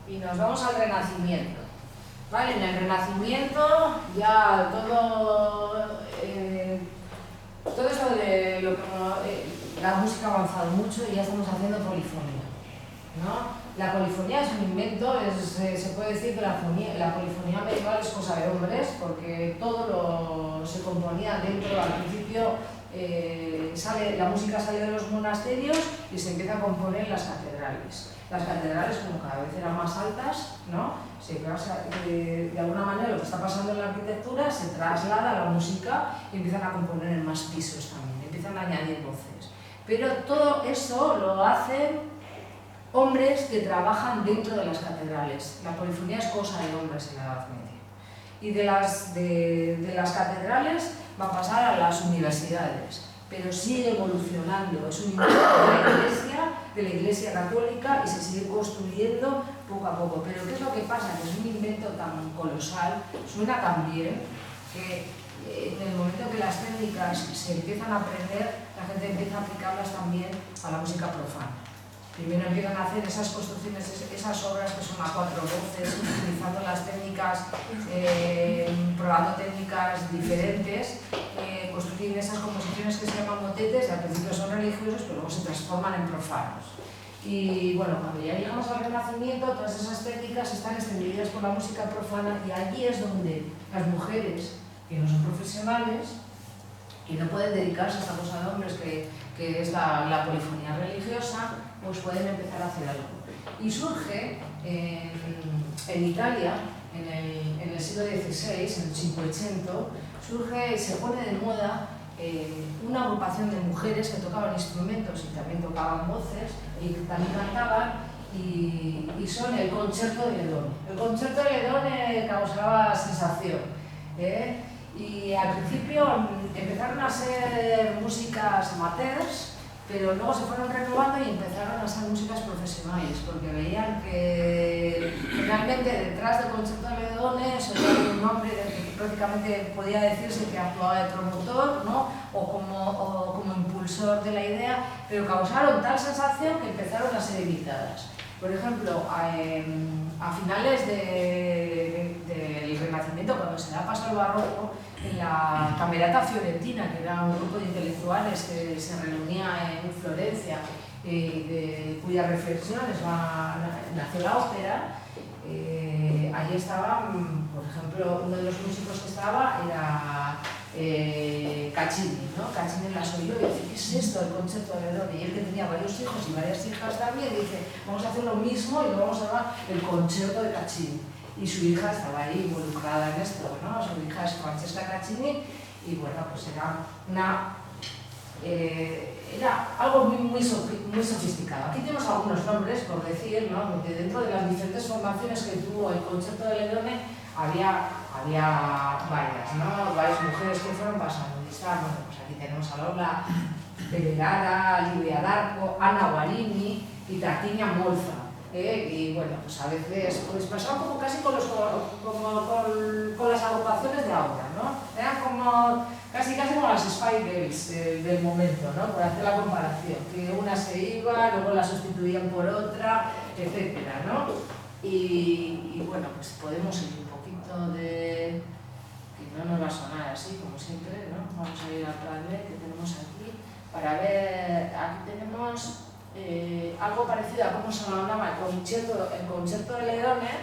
Y nos vamos al Renacimiento. Vale, en el Renacimiento ya todo esto de lo que la música ha avanzado mucho y ya estamos haciendo polifonía, ¿no? La polifonía es un invento, se puede decir que la polifonía medieval es cosa de hombres, porque todo se componía dentro, al principio la música sale de los monasterios y se empieza a componer en las catedrales. Las catedrales, como cada vez eran más altas, ¿no? De alguna manera lo que está pasando en la arquitectura se traslada a la música y empiezan a componer en más pisos también, empiezan a añadir voces. Pero todo eso lo hacen hombres que trabajan dentro de las catedrales. La polifonía es cosa de hombres en la Edad Media. Y de las catedrales va a pasar a las universidades, pero sigue evolucionando. Es un invento de la Iglesia católica y se sigue construyendo poco a poco. Pero ¿qué es lo que pasa? Que es un invento tan colosal, suena tan bien, que en el momento que las técnicas se empiezan a aprender, la gente empieza a aplicarlas también a la música profana. Primero empiezan a hacer esas construcciones, esas obras que son a cuatro voces, utilizando las técnicas, probando técnicas diferentes, construyen esas composiciones que se llaman motetes, y al principio son religiosos, pero luego se transforman en profanos. Y bueno, cuando ya llegamos al Renacimiento, todas esas técnicas están extendidas por la música profana, y allí es donde las mujeres, que no son profesionales, que no pueden dedicarse a esta cosa de hombres que es la polifonía religiosa, pues pueden empezar a hacer algo. Y surge en Italia, en el siglo XVI, en el Cinquecento, se pone de moda una agrupación de mujeres que tocaban instrumentos y también tocaban voces y también cantaban, y son el Concerto de Ledone. El Concerto de Ledone causaba sensación. Y al principio empezaron a ser músicas amateurs, pero luego se fueron renovando y empezaron a ser músicas profesionales, porque veían que realmente detrás del Concerto de Ledone había un hombre que prácticamente podía decirse que actuaba de promotor, ¿no? o como impulsor de la idea, pero causaron tal sensación que empezaron a ser evitadas. Por ejemplo, a finales del Renacimiento, cuando se da paso al barroco, en la Camerata Fiorentina, que era un grupo de intelectuales que se reunía en Florencia, cuyas reflexiones nació la ópera, allí estaba, por ejemplo, uno de los músicos que estaba era Caccini, ¿no? Caccini las oyó y dice, ¿qué es esto del Concerto de Ledone? Y él, que tenía varios hijos y varias hijas también, dice, vamos a hacer lo mismo y lo vamos a llamar el Concerto de Caccini. Y su hija estaba ahí involucrada en esto, ¿no? Su hija es Francesca Caccini, y bueno, pues era algo muy sofisticado. Aquí tenemos algunos nombres, por decir, ¿no? Porque dentro de las diferentes formaciones que tuvo el Concerto de Ledone había varias, ¿no? Varias mujeres que fueron pasando. Bueno, pues aquí tenemos a Lola de Vergara, Livia d'Arco, Anna Guarini y Tarquinia Molza. Y bueno, pues a veces pues pasaba como casi con las agrupaciones de ahora, ¿no? Eran como casi como las Spice Girls del momento, ¿no? Por hacer la comparación, que una se iba, luego la sustituían por otra, etcétera, ¿no? Y bueno, pues podemos ir un poquito de... que no nos va a sonar así, como siempre, ¿no? Vamos a ir al Padre que tenemos aquí, para ver, aquí tenemos... algo parecido a cómo se llamaba el Concerto de Ledone,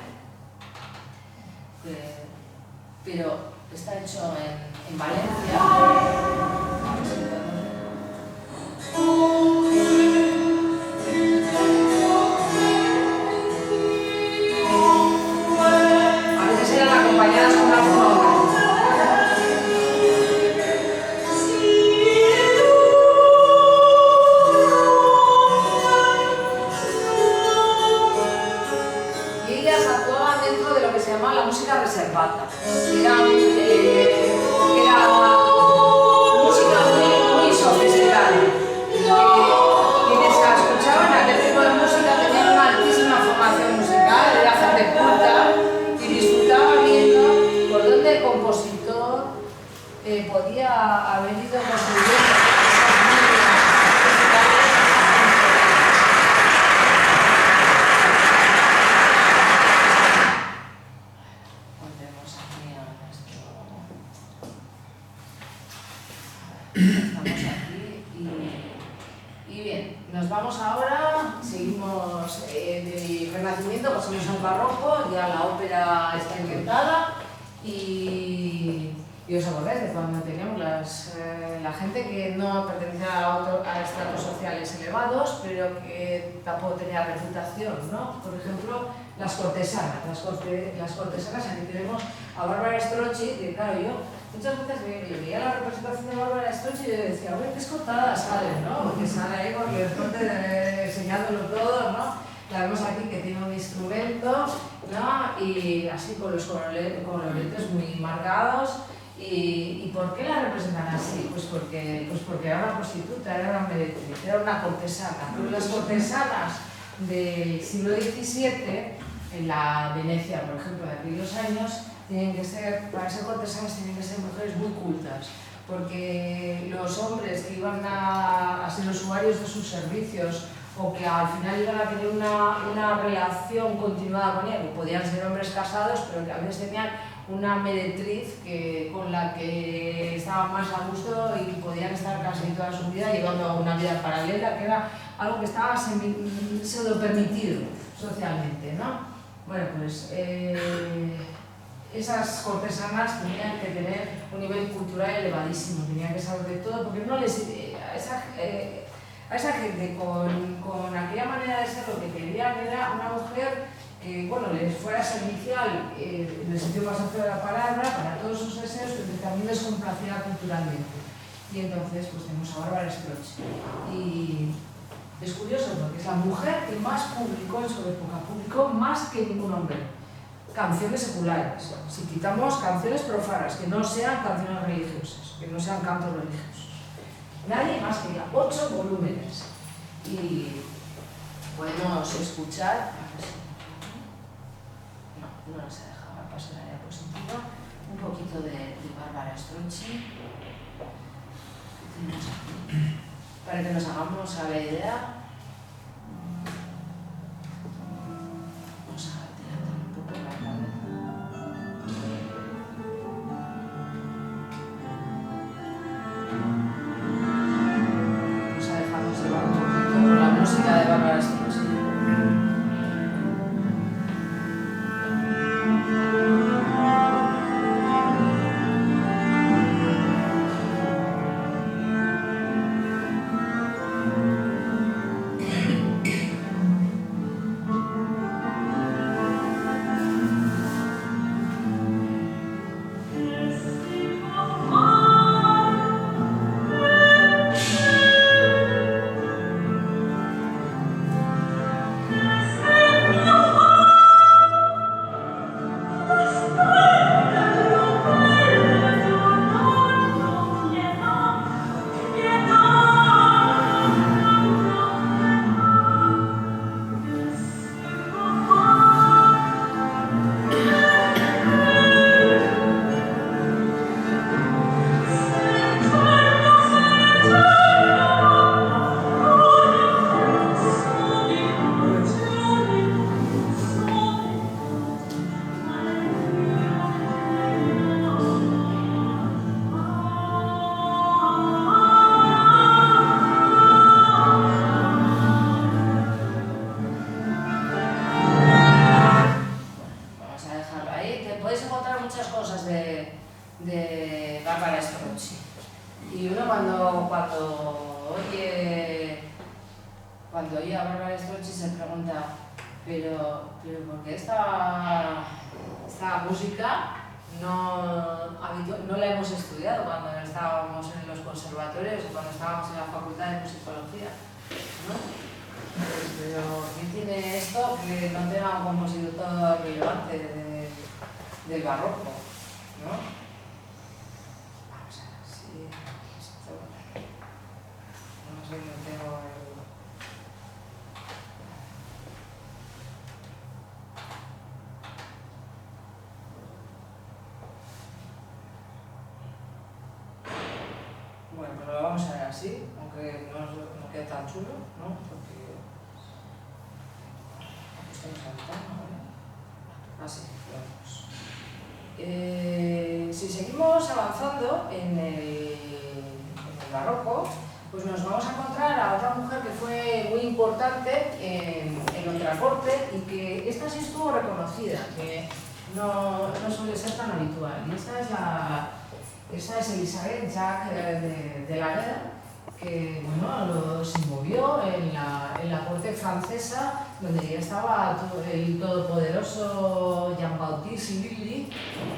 pero está hecho en Valencia. A veces eran acompañadas con una flauta. La música reservata, era música que podía haber ido construyendo esas líneas musicales. Pondremos aquí a nuestro... Estamos aquí y bien, nos vamos ahora, seguimos del Renacimiento, pasamos al Barroco, ya la ópera está inventada y os acordáis de cuando teníamos la gente que no pertenecía a estratos sociales elevados, pero que tampoco tenía reputación, ¿no? Por ejemplo, las cortesanas. Las cortesanas, aquí tenemos a Bárbara Strozzi, que claro, yo muchas veces veía la representación de Bárbara Strozzi y yo decía, bueno, qué escotada sale, ¿no? Porque sale ahí con el corte enseñándolo todo, ¿no? La vemos aquí que tiene un instrumento, ¿no? Y así con los coloretes muy marcados. ¿Y por qué la representan así? Pues porque era una prostituta, era una meretriz, era una cortesana. Pero las cortesanas del siglo XVII, en la Venecia, por ejemplo, de aquellos años, para ser cortesanas tienen que ser mujeres muy cultas, porque los hombres que iban a ser usuarios de sus servicios o que al final iban a tener una relación continuada con ella, que podían ser hombres casados, pero que a veces tenían una meretriz con la que estaban más a gusto y podían estar casi toda su vida llevando una vida paralela, que era algo que estaba pseudo permitido socialmente, ¿no? Bueno, pues esas cortesanas tenían que tener un nivel cultural elevadísimo, tenían que saber de todo, porque no les... a esa gente con aquella manera de ser lo que querían era una mujer que, bueno, les fuera servicial en el sentido más amplio de la palabra para todos sus deseos, pero que también les complaciera culturalmente. Y entonces pues tenemos a Bárbara Strozzi. Y es curioso porque es la mujer que más publicó en su época, publicó más que ningún hombre. Canciones seculares, si quitamos canciones profanas, que no sean canciones religiosas, que no sean cantos religiosos. Nadie más que ella, 8 volúmenes. Y podemos escuchar, no nos ha dejado pasar la diapositiva, un poquito de Bárbara Strozzi, para que nos hagamos a la idea. Vamos a dilatar un poco la cabeza. Vamos a dejarnos llevar un poquito por la música de Bárbara Strozzi. Cuando oye a Bárbara Strozzi se pregunta, pero ¿por qué esta música no la hemos estudiado cuando estábamos en los conservatorios o cuando estábamos en la facultad de musicología, ¿no? Pues, pero ¿qué tiene esto que no tenga un compositor relevante del barroco, ¿no? Vamos a ver si esto... No sé, no tengo el... Bueno, pues lo vamos a ver así, aunque no quede tan chulo, ¿no? Porque... Estamos saltando, ¿vale? Así, vamos. Si seguimos avanzando en el barroco, pues nos vamos a encontrar a otra mujer que fue muy importante en nuestra corte y que esta sí estuvo reconocida, que no suele ser tan habitual. Y esta es Elisabeth Jacques de la Guerre, que bueno, se movió en la corte francesa, donde ya estaba el todopoderoso Jean-Baptiste Lully,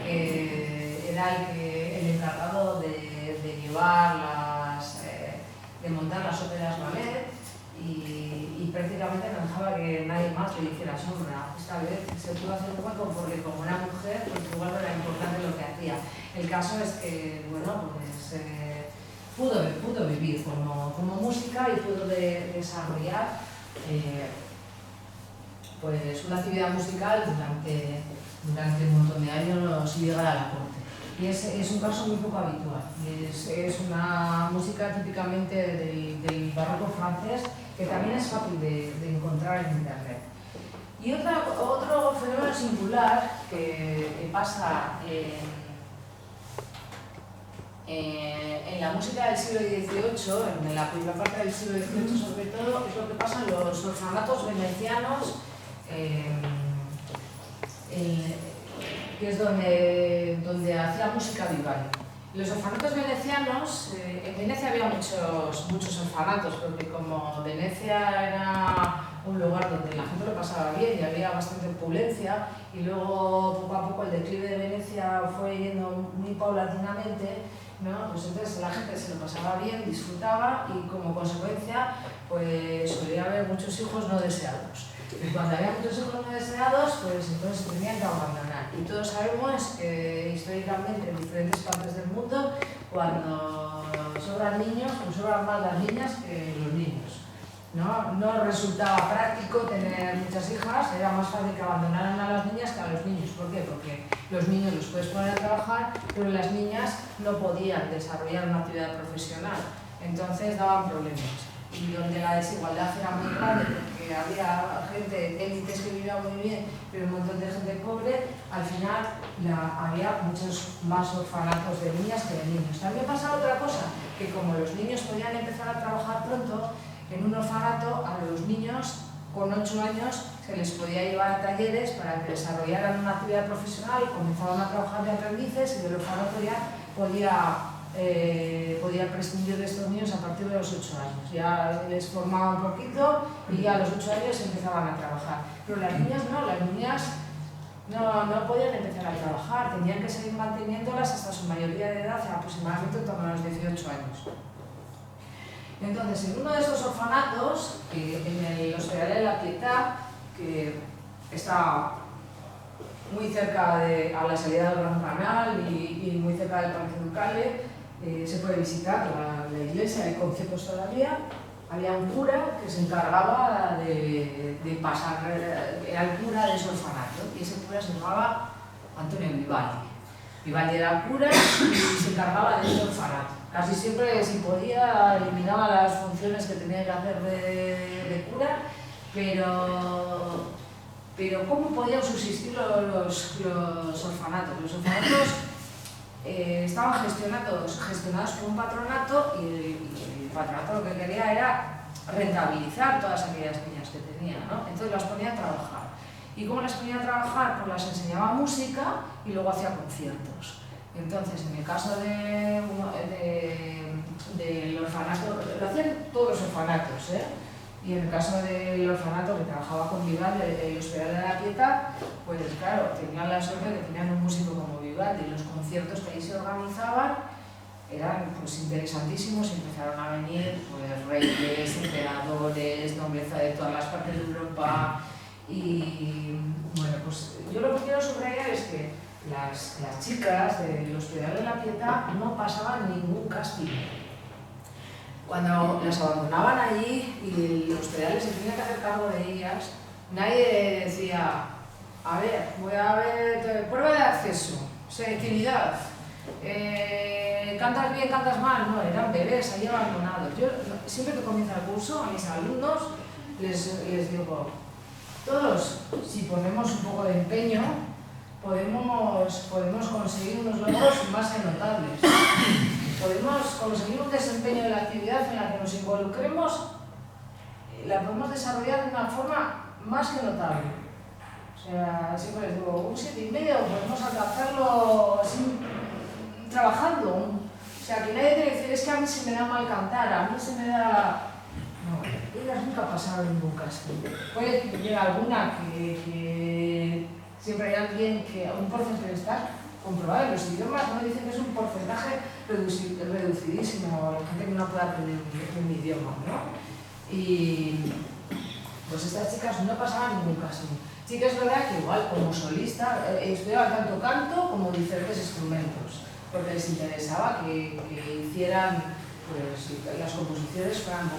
que era el encargado de llevar de montar las óperas ballet, y prácticamente no dejaba que nadie más le hiciera sombra. Esta vez se pudo hacer un hueco porque como una mujer, pues igual no era importante lo que hacía. El caso es que, bueno, pues pudo vivir como música y pudo desarrollar pues una actividad musical durante un montón de años sin llegar a la corte. Y es un caso muy poco habitual. Es una música típicamente del barroco francés que también es fácil de encontrar en internet. Y otro fenómeno singular que pasa en la música del siglo XVIII, en la primera parte del siglo XVIII sobre todo, es lo que pasa en los orfanatos venecianos, que es donde hacía música Vivaldi. Los orfanatos venecianos, en Venecia había muchos orfanatos, porque como Venecia era un lugar donde la gente lo pasaba bien y había bastante opulencia, y luego poco a poco el declive de Venecia fue yendo muy paulatinamente, ¿no? Pues entonces la gente se lo pasaba bien, disfrutaba, y como consecuencia pues solía haber muchos hijos no deseados. Y cuando había muchos hijos no deseados, pues entonces se tenían que abandonar. Y todos sabemos que históricamente en diferentes partes del mundo, cuando sobran niños, pues sobran más las niñas que los niños. No resultaba práctico tener muchas hijas, era más fácil que abandonaran a las niñas que a los niños. ¿Por qué? Porque los niños los puedes poner a trabajar, pero las niñas no podían desarrollar una actividad profesional. Entonces daban problemas. Y donde la desigualdad era muy grande, porque había gente, élites que vivían muy bien, pero un montón de gente pobre, al final había muchos más orfanatos de niñas que de niños. También pasaba otra cosa, que como los niños podían empezar a trabajar pronto, en un orfanato a los niños con 8 años se les podía llevar a talleres para que desarrollaran una actividad profesional, comenzaban a trabajar de aprendices, y del orfanato ya podía prescindir de estos niños a partir de los 8 años. Ya les formaba un poquito y a los 8 años empezaban a trabajar. Pero las niñas no, las niñas no podían empezar a trabajar, tenían que seguir manteniéndolas hasta su mayoría de edad, aproximadamente en torno a los 18 años. Entonces, en uno de estos orfanatos, en el Hospital de la Pietà, que está muy cerca a la salida del Gran Canal y muy cerca del Parque Ducale, se puede visitar la iglesia, hay conceptos todavía. Había un cura que se encargaba de pasar, era el cura de ese orfanato, y ese cura se llamaba Antonio Vivaldi. Vivaldi era el cura y se encargaba de ese orfanato. Casi siempre, si podía, eliminaba las funciones que tenía que hacer de cura, pero ¿cómo podían subsistir los orfanatos? Los orfanatos estaban gestionados por un patronato, y el patronato lo que quería era rentabilizar todas aquellas niñas que tenía, ¿no? Entonces las ponía a trabajar. ¿Y cómo las ponía a trabajar? Pues las enseñaba música y luego hacía conciertos. Entonces, en el caso del orfanato, lo hacían todos los orfanatos, y en el caso del orfanato que trabajaba con Vivaldi, el Hospital de la Pietà, pues claro, tenían la suerte de que tenían un músico como Vivaldi, y los conciertos que ahí se organizaban eran pues interesantísimos, y empezaron a venir pues reyes, emperadores, nobleza de todas las partes de Europa. Y bueno, pues yo lo que quiero subrayar es que las chicas del Hospital de la Pietà no pasaban ningún castigo. Cuando las abandonaban allí y el hospital se tenía que hacer cargo de ellas, nadie decía: a ver, voy a ver prueba de acceso, selectividad, ¿cantas bien, cantas mal? No, eran bebés ahí abandonados. Yo siempre que comienza el curso a mis alumnos les digo, todos, si ponemos un poco de empeño, podemos conseguir unos logros más que notables. Podemos conseguir un desempeño de la actividad en la que nos involucremos, la podemos desarrollar de una forma más que notable. O sea, siempre les digo, un 7,5 podemos alcanzarlo trabajando. O sea, que nadie te dice, es que a mí se me da mal cantar, a mí se me da... No, ellas nunca pasaron ningún casting. Puede que llegue alguna que siempre hay alguien que, un porcentaje está comprobado en los idiomas, no dicen que es un porcentaje reducidísimo, la gente que no puede aprender un idioma, ¿no? Y pues estas chicas no pasaban ningún casting. Sí que es verdad que igual como solista estudiaban tanto canto como diferentes instrumentos, porque les interesaba que hicieran, pues, las composiciones fueran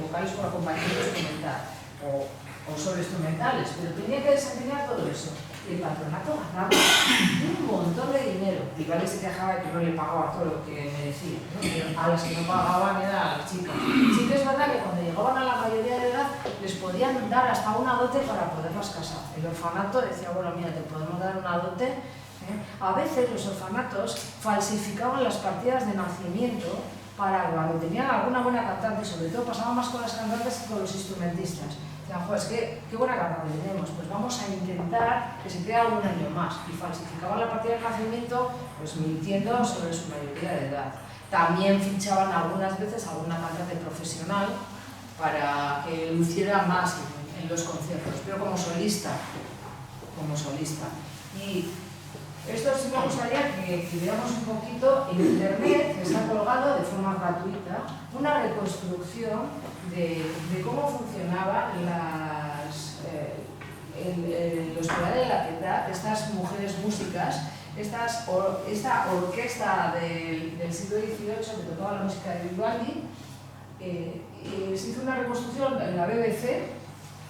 vocales con acompañamiento instrumental o solo instrumentales, pero tenía que desempeñar todo eso. Y el patronato ganaba un montón de dinero. Igual se quejaba de que no le pagaba todo lo que merecía, ¿no? Pero a las que no pagaban eran a las chicas. Sí que es verdad que cuando llegaban a la mayoría de edad les podían dar hasta una dote para poderlas casar. El orfanato decía, bueno, mira, te podemos dar una dote. A veces los orfanatos falsificaban las partidas de nacimiento para cuando tenían alguna buena cantante, sobre todo pasaba más con las cantantes que con los instrumentistas. Decían, joder, qué buena cantante tenemos, pues vamos a intentar que se quede algún año más. Y falsificaban la partida de nacimiento, pues mintiendo sobre su mayoría de edad. También fichaban algunas veces a alguna cantante profesional para que luciera más en los conciertos, pero como solista. Y esto sí me gustaría que veamos un poquito en internet, que está colgado de forma gratuita, una reconstrucción de cómo funcionaban el Hospital de la Piedad, estas mujeres músicas, esta orquesta del siglo XVIII que tocaba la música de Vivaldi. Se hizo una reconstrucción en la BBC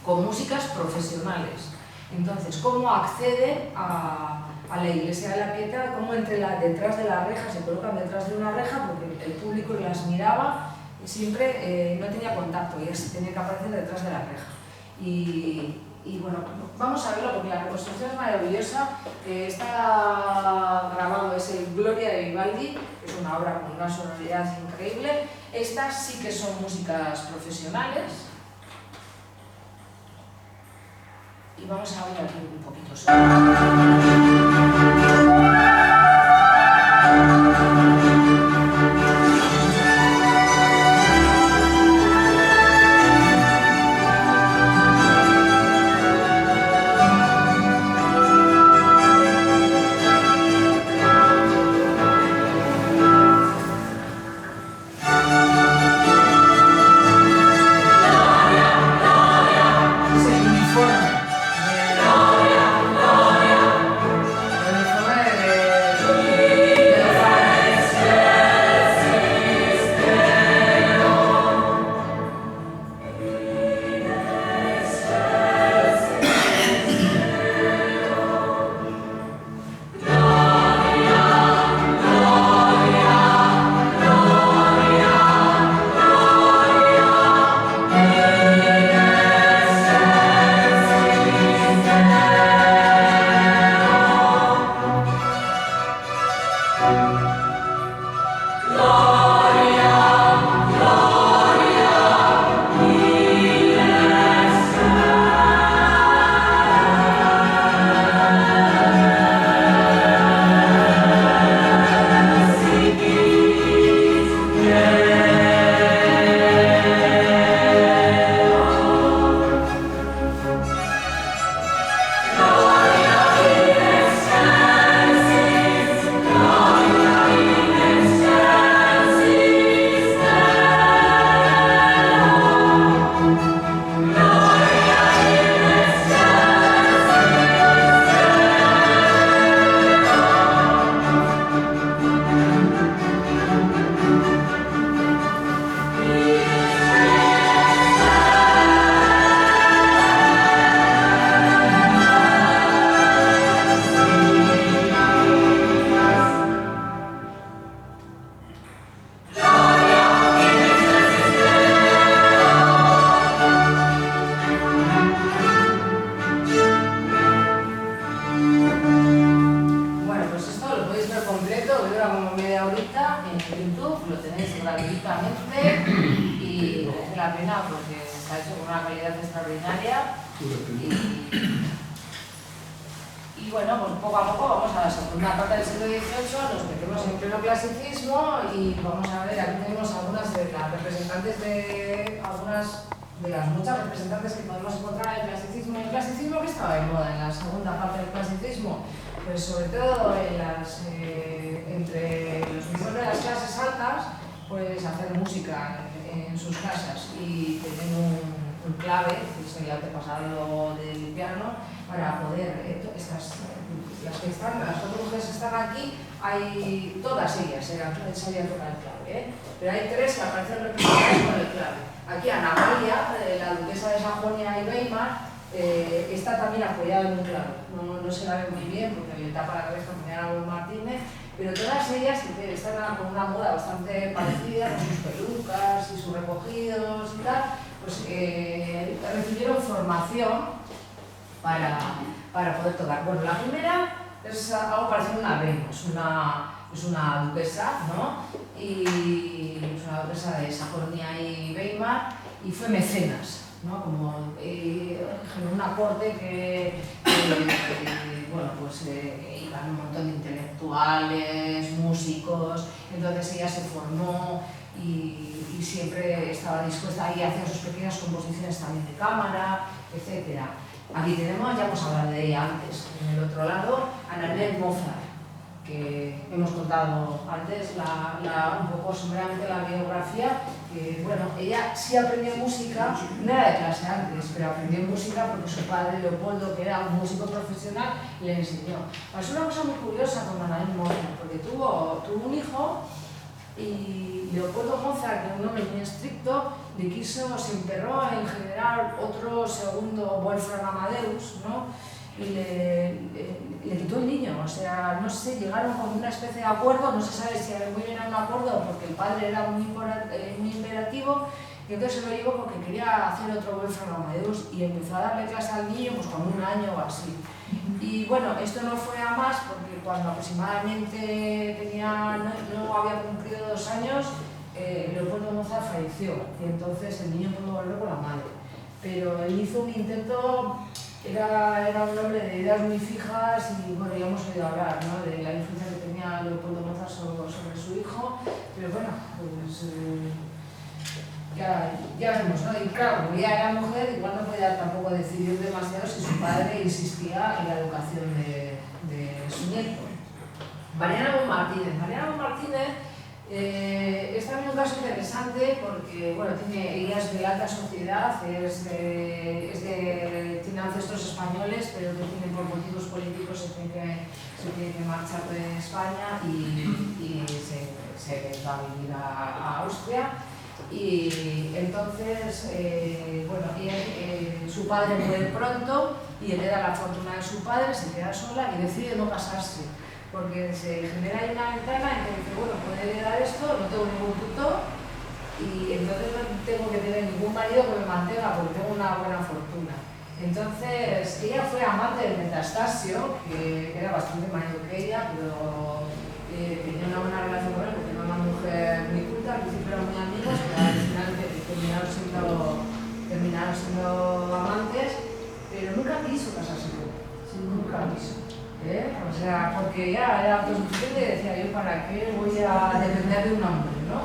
con músicas profesionales. Entonces, cómo acceden a la iglesia de la Pietà, cómo detrás de la reja, se colocan detrás de una reja porque el público las miraba y siempre no tenía contacto, y se tenía que aparecer detrás de la reja. Y bueno, vamos a verlo porque la reconstrucción es maravillosa. Está grabado, es el Gloria de Vivaldi, es una obra con una sonoridad increíble. Estas sí que son músicas profesionales. Y vamos a ver aquí un poquito sobre. programa en YouTube, lo tenéis gratuitamente y merece la pena porque está hecho con una calidad extraordinaria. Y bueno, pues poco a poco vamos a la segunda parte del siglo XVIII, nos metemos en pleno clasicismo y vamos a ver, aquí tenemos algunas de las representantes de las muchas representantes que podemos encontrar en el clasicismo. ¿El clasicismo que estaba en moda en la segunda parte del clasicismo? Pues sobre todo entre los miembros de las clases altas, pues hacer música en sus casas y tener un clave, que es el antepasado del piano, para poder, las que están, las cuatro mujeres que están aquí, hay todas ellas sabían tocar el clave, pero hay tres que aparecen representadas con el clave. Aquí Ana Amalia, la duquesa de Sajonia y Weimar, está también apoyada en un clave. No se la ve muy bien porque le tapa la cabeza a María Martínez, pero todas ellas están con una moda bastante parecida, con sus pelucas y sus recogidos y tal, pues recibieron formación para poder tocar. Bueno, la primera es algo parecido a una Venus, es una duquesa, ¿no? Y es una duquesa de Sajonia y Weimar y fue mecenas, ¿no? Como generó una corte que bueno, pues iban un montón de intelectuales, músicos, entonces ella se formó y siempre estaba dispuesta y hacía sus pequeñas composiciones también de cámara, etc. Aquí tenemos, ya hemos hablado de ella antes, en el otro lado, Annabelle Mozart, que hemos contado antes un poco someramente la biografía, que bueno, ella sí aprendió música, no era de clase antes, pero aprendió música porque su padre Leopoldo, que era un músico profesional, le enseñó. Es una cosa muy curiosa con Annabelle Mozart, porque tuvo un hijo y Leopoldo Mozart, que era un hombre muy estricto, se emperró en generar otro segundo Wolfgang Amadeus, ¿no? Y le quitó el niño, o sea, no sé, llegaron con una especie de acuerdo, no se sabe si muy bien era un acuerdo porque el padre era muy imperativo, y entonces se lo llevó porque quería hacer otro Wolfgang Amadeus y empezó a darle clase al niño pues con 1 año o así. Y bueno, esto no fue a más porque cuando aproximadamente no había cumplido 2 años, Leopoldo Mozart falleció y entonces el niño pudo volver con la madre. Pero él hizo un intento, era un hombre de ideas muy fijas y bueno, ya hemos oído hablar, ¿no? De la influencia que tenía Leopoldo Mozart sobre su hijo, pero bueno, pues ya vemos, ¿no? Y claro, como ya era mujer, igual no podía tampoco decidir demasiado si su padre insistía en la educación de su nieto. Mariana Martínez es también un caso interesante porque bueno, ella es de alta sociedad, tiene ancestros españoles, pero que tiene por motivos políticos se tiene que marchar de España y se va a vivir a Austria. Y entonces, bueno, su padre muere pronto y hereda la fortuna de su padre, se queda sola y decide no casarse. Porque se genera ahí una ventana en que dice, bueno, puedo heredar esto, no tengo ningún tutor y entonces no tengo que tener ningún marido que me mantenga porque tengo una buena fortuna. Entonces, ella fue amante de Metastasio, que era bastante mayor que ella, pero tenía una buena relación con él porque era una mujer muy culta, al principio eran muy amigos, pero al final terminaron siendo amantes, pero nunca quiso casarse con él, sí, nunca quiso. O sea, porque ya era autosuficiente y decía yo, ¿para qué voy a depender de un hombre, no?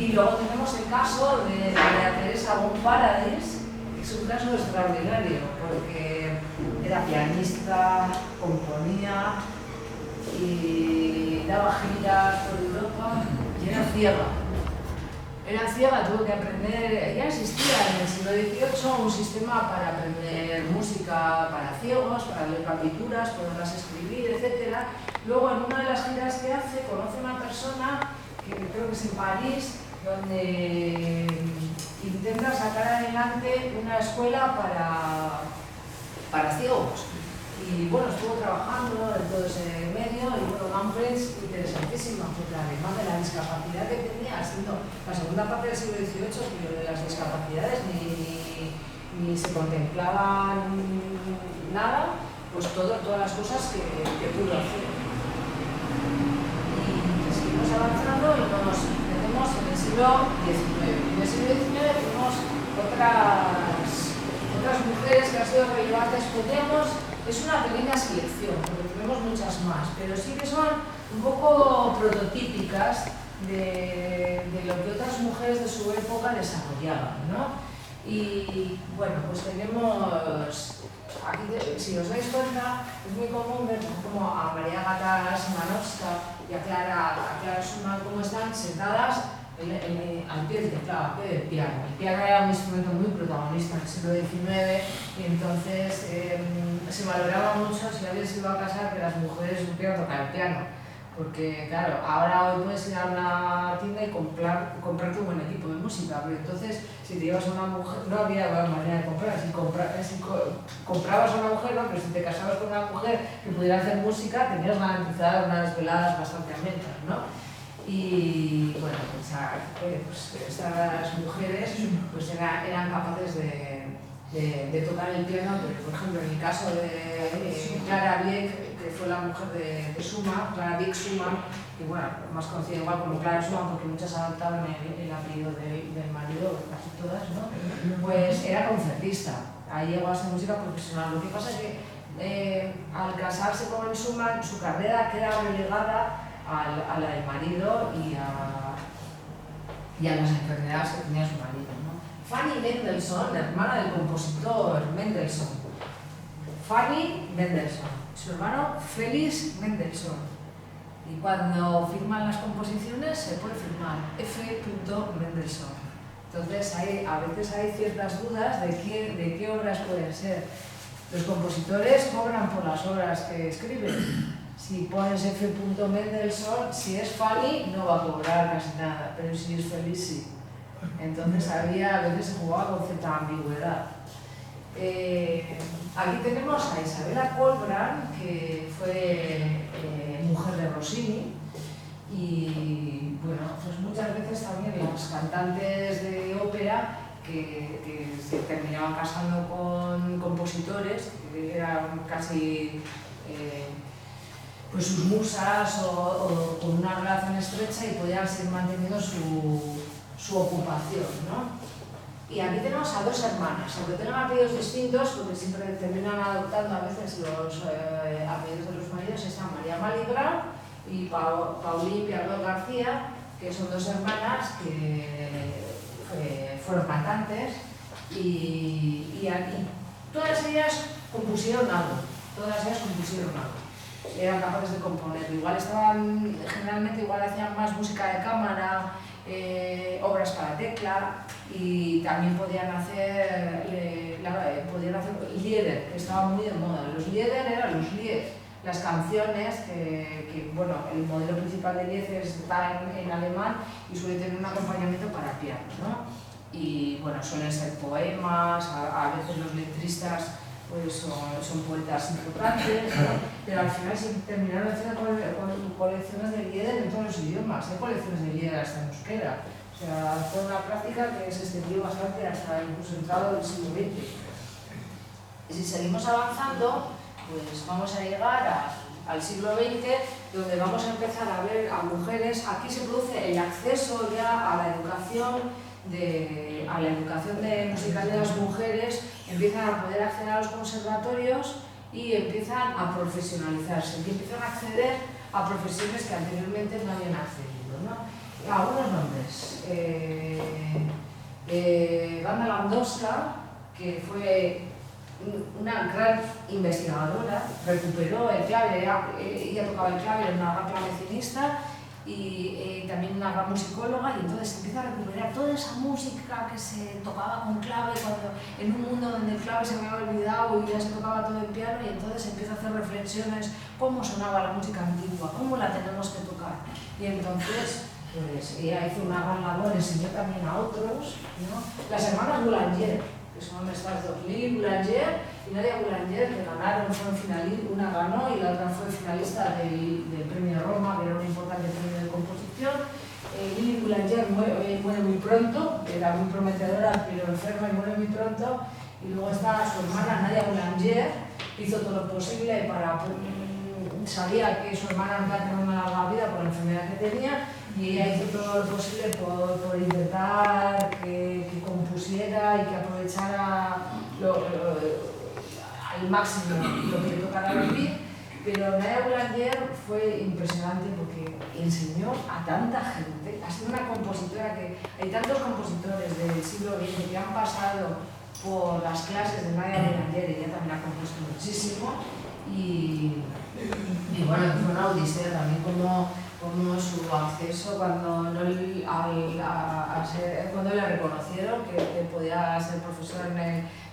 Y luego tenemos el caso de María Teresa von Paradis, que es un caso extraordinario, porque era pianista, componía y daba giras por Europa y era ciega. Era ciega, tuvo que aprender, ya existía en el siglo XVIII un sistema para aprender música para ciegos, para leer partituras, poderlas escribir, etc. Luego en una de las giras que hace conoce a una persona, que creo que es en París, donde intenta sacar adelante una escuela para ciegos. Y bueno, estuvo trabajando en todo ese medio y bueno, Manfreds, interesantísima, porque además de la discapacidad que tenía, siendo la segunda parte del siglo XVIII, que de las discapacidades ni se contemplaban nada, pues todas las cosas que pudo hacer. Y seguimos avanzando y nos metemos en el siglo XIX. En el siglo XIX tenemos otras mujeres que han sido relevantes. Es una pequeña selección, porque tenemos muchas más, pero sí que son un poco prototípicas de lo que otras mujeres de su época desarrollaban, ¿no? Y bueno, pues tenemos, aquí, si os dais cuenta, es muy común ver como a María Agata Szymanowska y a Clara Schumann como están sentadas al pie del teclado, al pie del piano. El piano era un instrumento muy protagonista en el siglo XIX y entonces se valoraba mucho si alguien se iba a casar que las mujeres supieran tocar el piano. Porque claro, ahora hoy puedes ir a una tienda y comprarte un buen equipo de música, pero entonces si te llevas a una mujer, no había manera de comprar, si comprabas a una mujer, no, pero si te casabas con una mujer que pudiera hacer música, tenías garantizadas unas veladas bastante amenas, ¿no? Y bueno, pues estas mujeres pues eran capaces de tocar el piano, pero por ejemplo en el caso de Clara Wieck, que fue la mujer de Schumann, Clara Wieck Schumann, y bueno, más conocida igual como Clara Schumann porque muchas adoptaron el apellido del marido, casi todas, ¿no? Pues era concertista, ahí llegó a ser música profesional. Lo que pasa es que al casarse con Schumann, su carrera queda relegada a la del marido y a las enfermedades que tenía su marido, ¿no? Fanny Mendelssohn, la hermana del compositor Mendelssohn. Fanny Mendelssohn, su hermano Felix Mendelssohn. Y cuando firman las composiciones se puede firmar F. Mendelssohn. Entonces a veces hay ciertas dudas de qué obras pueden ser. Los compositores cobran por las obras que escriben. Si pones F. Mendelssohn, si es Fanny no va a cobrar casi nada, pero si es Felix sí. Entonces a veces se jugaba con cierta ambigüedad. Aquí tenemos a Isabella Colbran, que fue mujer de Rossini, y bueno, pues muchas veces también las cantantes de ópera que se terminaban casando con compositores, que eran casi pues sus musas o con una relación estrecha y podían seguir manteniendo su ocupación, ¿no? Y aquí tenemos a dos hermanas, aunque tengan apellidos distintos, porque siempre terminan adoptando a veces los apellidos de los maridos, están María Malibran y Pauline Piardot García, que son dos hermanas que fueron cantantes y todas ellas compusieron algo, eran capaces de componer, generalmente igual hacían más música de cámara, obras para tecla, y también podían hacer Lieder, que estaba muy de moda. Los Lieder eran los Lied, las canciones que bueno, el modelo principal de Lied está en alemán y suele tener un acompañamiento para piano, ¿no? Y bueno, suelen ser poemas, a veces los letristas pues son poetas importantes, ¿no? Pero al final se terminaron haciendo colecciones de Lieder en todos los idiomas. Hay colecciones de Lieder hasta en euskera. O sea, fue una práctica que se extendió bastante hasta incluso entrado del siglo XX. Y si seguimos avanzando, pues vamos a llegar al siglo XX, donde vamos a empezar a ver a mujeres. Aquí se produce el acceso ya a la educación musical de las mujeres, empiezan a poder acceder a los conservatorios y empiezan a profesionalizarse, y empiezan a acceder a profesiones que anteriormente no habían accedido, ¿no? Algunos nombres. Wanda Landowska, que fue una gran investigadora, recuperó el clave, ella tocaba el clave, era una gran clavecinista y también una gran musicóloga, y entonces empieza a recuperar toda esa música que se tocaba con clave en un mundo donde el clave se había olvidado y ya se tocaba todo en piano, y entonces empieza a hacer reflexiones, cómo sonaba la música antigua, cómo la tenemos que tocar, y entonces pues ella hizo una gran labor, enseñó también a otros, ¿no? Las hermanas Boulanger, que son estas dos, Lili Boulanger y Nadia Boulanger, que ganaron, una ganó y la otra fue finalista del premio Roma, que era un importante premio de composición. Lili Boulanger muere muy pronto, era muy prometedora, pero enferma y muere muy pronto. Y luego está su hermana Nadia Boulanger, que hizo todo lo posible sabía que su hermana no iba a tener una larga vida por la enfermedad que tenía, y ella hizo todo lo posible por intentar que compusiera y que aprovechara al máximo lo que le tocara vivir, pero Nadia Boulanger fue impresionante porque enseñó a tanta gente, ha sido una compositora que hay tantos compositores del siglo XX que han pasado por las clases de Nadia Boulanger, ella también ha compuesto muchísimo y bueno, fue una odisea también como su acceso cuando cuando le reconocieron que podía ser profesora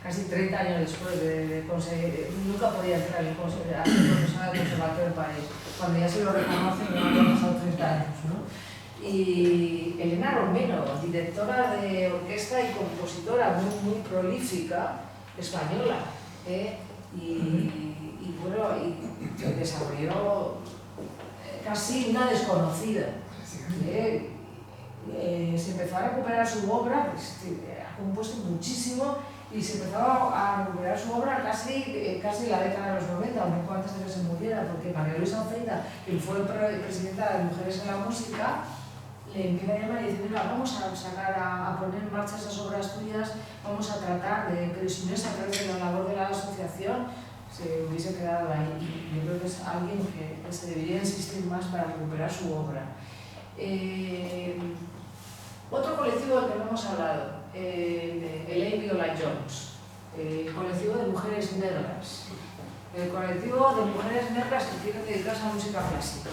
casi 30 años después de conseguir, nunca podía entrar a ser profesora del Conservatorio de París, cuando ya se lo reconocen ya han pasado 30 años, ¿no? Y Elena Romero, directora de orquesta y compositora muy prolífica, española, y bueno, y desarrolló casi una desconocida. Se empezó a recuperar su obra, pues, ha compuesto muchísimo y se empezó a recuperar su obra casi la década de los 90, un poco antes de que se muriera, porque María Luisa Oceida, que fue presidenta de Mujeres en la Música, le empieza a llamar y dice: mira, vamos a poner en marcha esas obras tuyas, vamos a tratar de que si no es a través de la labor de la asociación, se hubiese quedado ahí. Y yo creo que es alguien que se debería insistir más para recuperar su obra. Otro colectivo del que no hemos hablado, Elaine Viola-Jones, el colectivo de mujeres negras. El colectivo de mujeres negras que quieren dedicarse a la música clásica.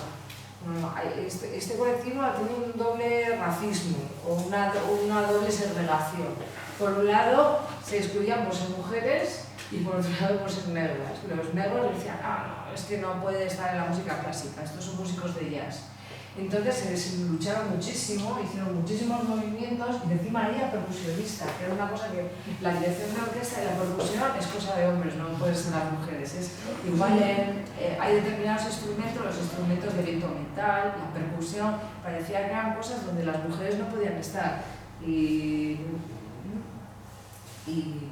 Este colectivo tiene un doble racismo o una doble segregación. Por un lado, se excluían por ser mujeres y por otro lado por ser negras. Los negros decían: no, es que no puede estar en la música clásica, estos son músicos de jazz. Entonces se lucharon muchísimo, hicieron muchísimos movimientos y encima ella percusionista, que era una cosa que la dirección de la orquesta y la percusión es cosa de hombres, no puede ser las mujeres. Igual hay determinados instrumentos, los instrumentos de viento metal, la percusión, parecía que eran cosas donde las mujeres no podían estar. Y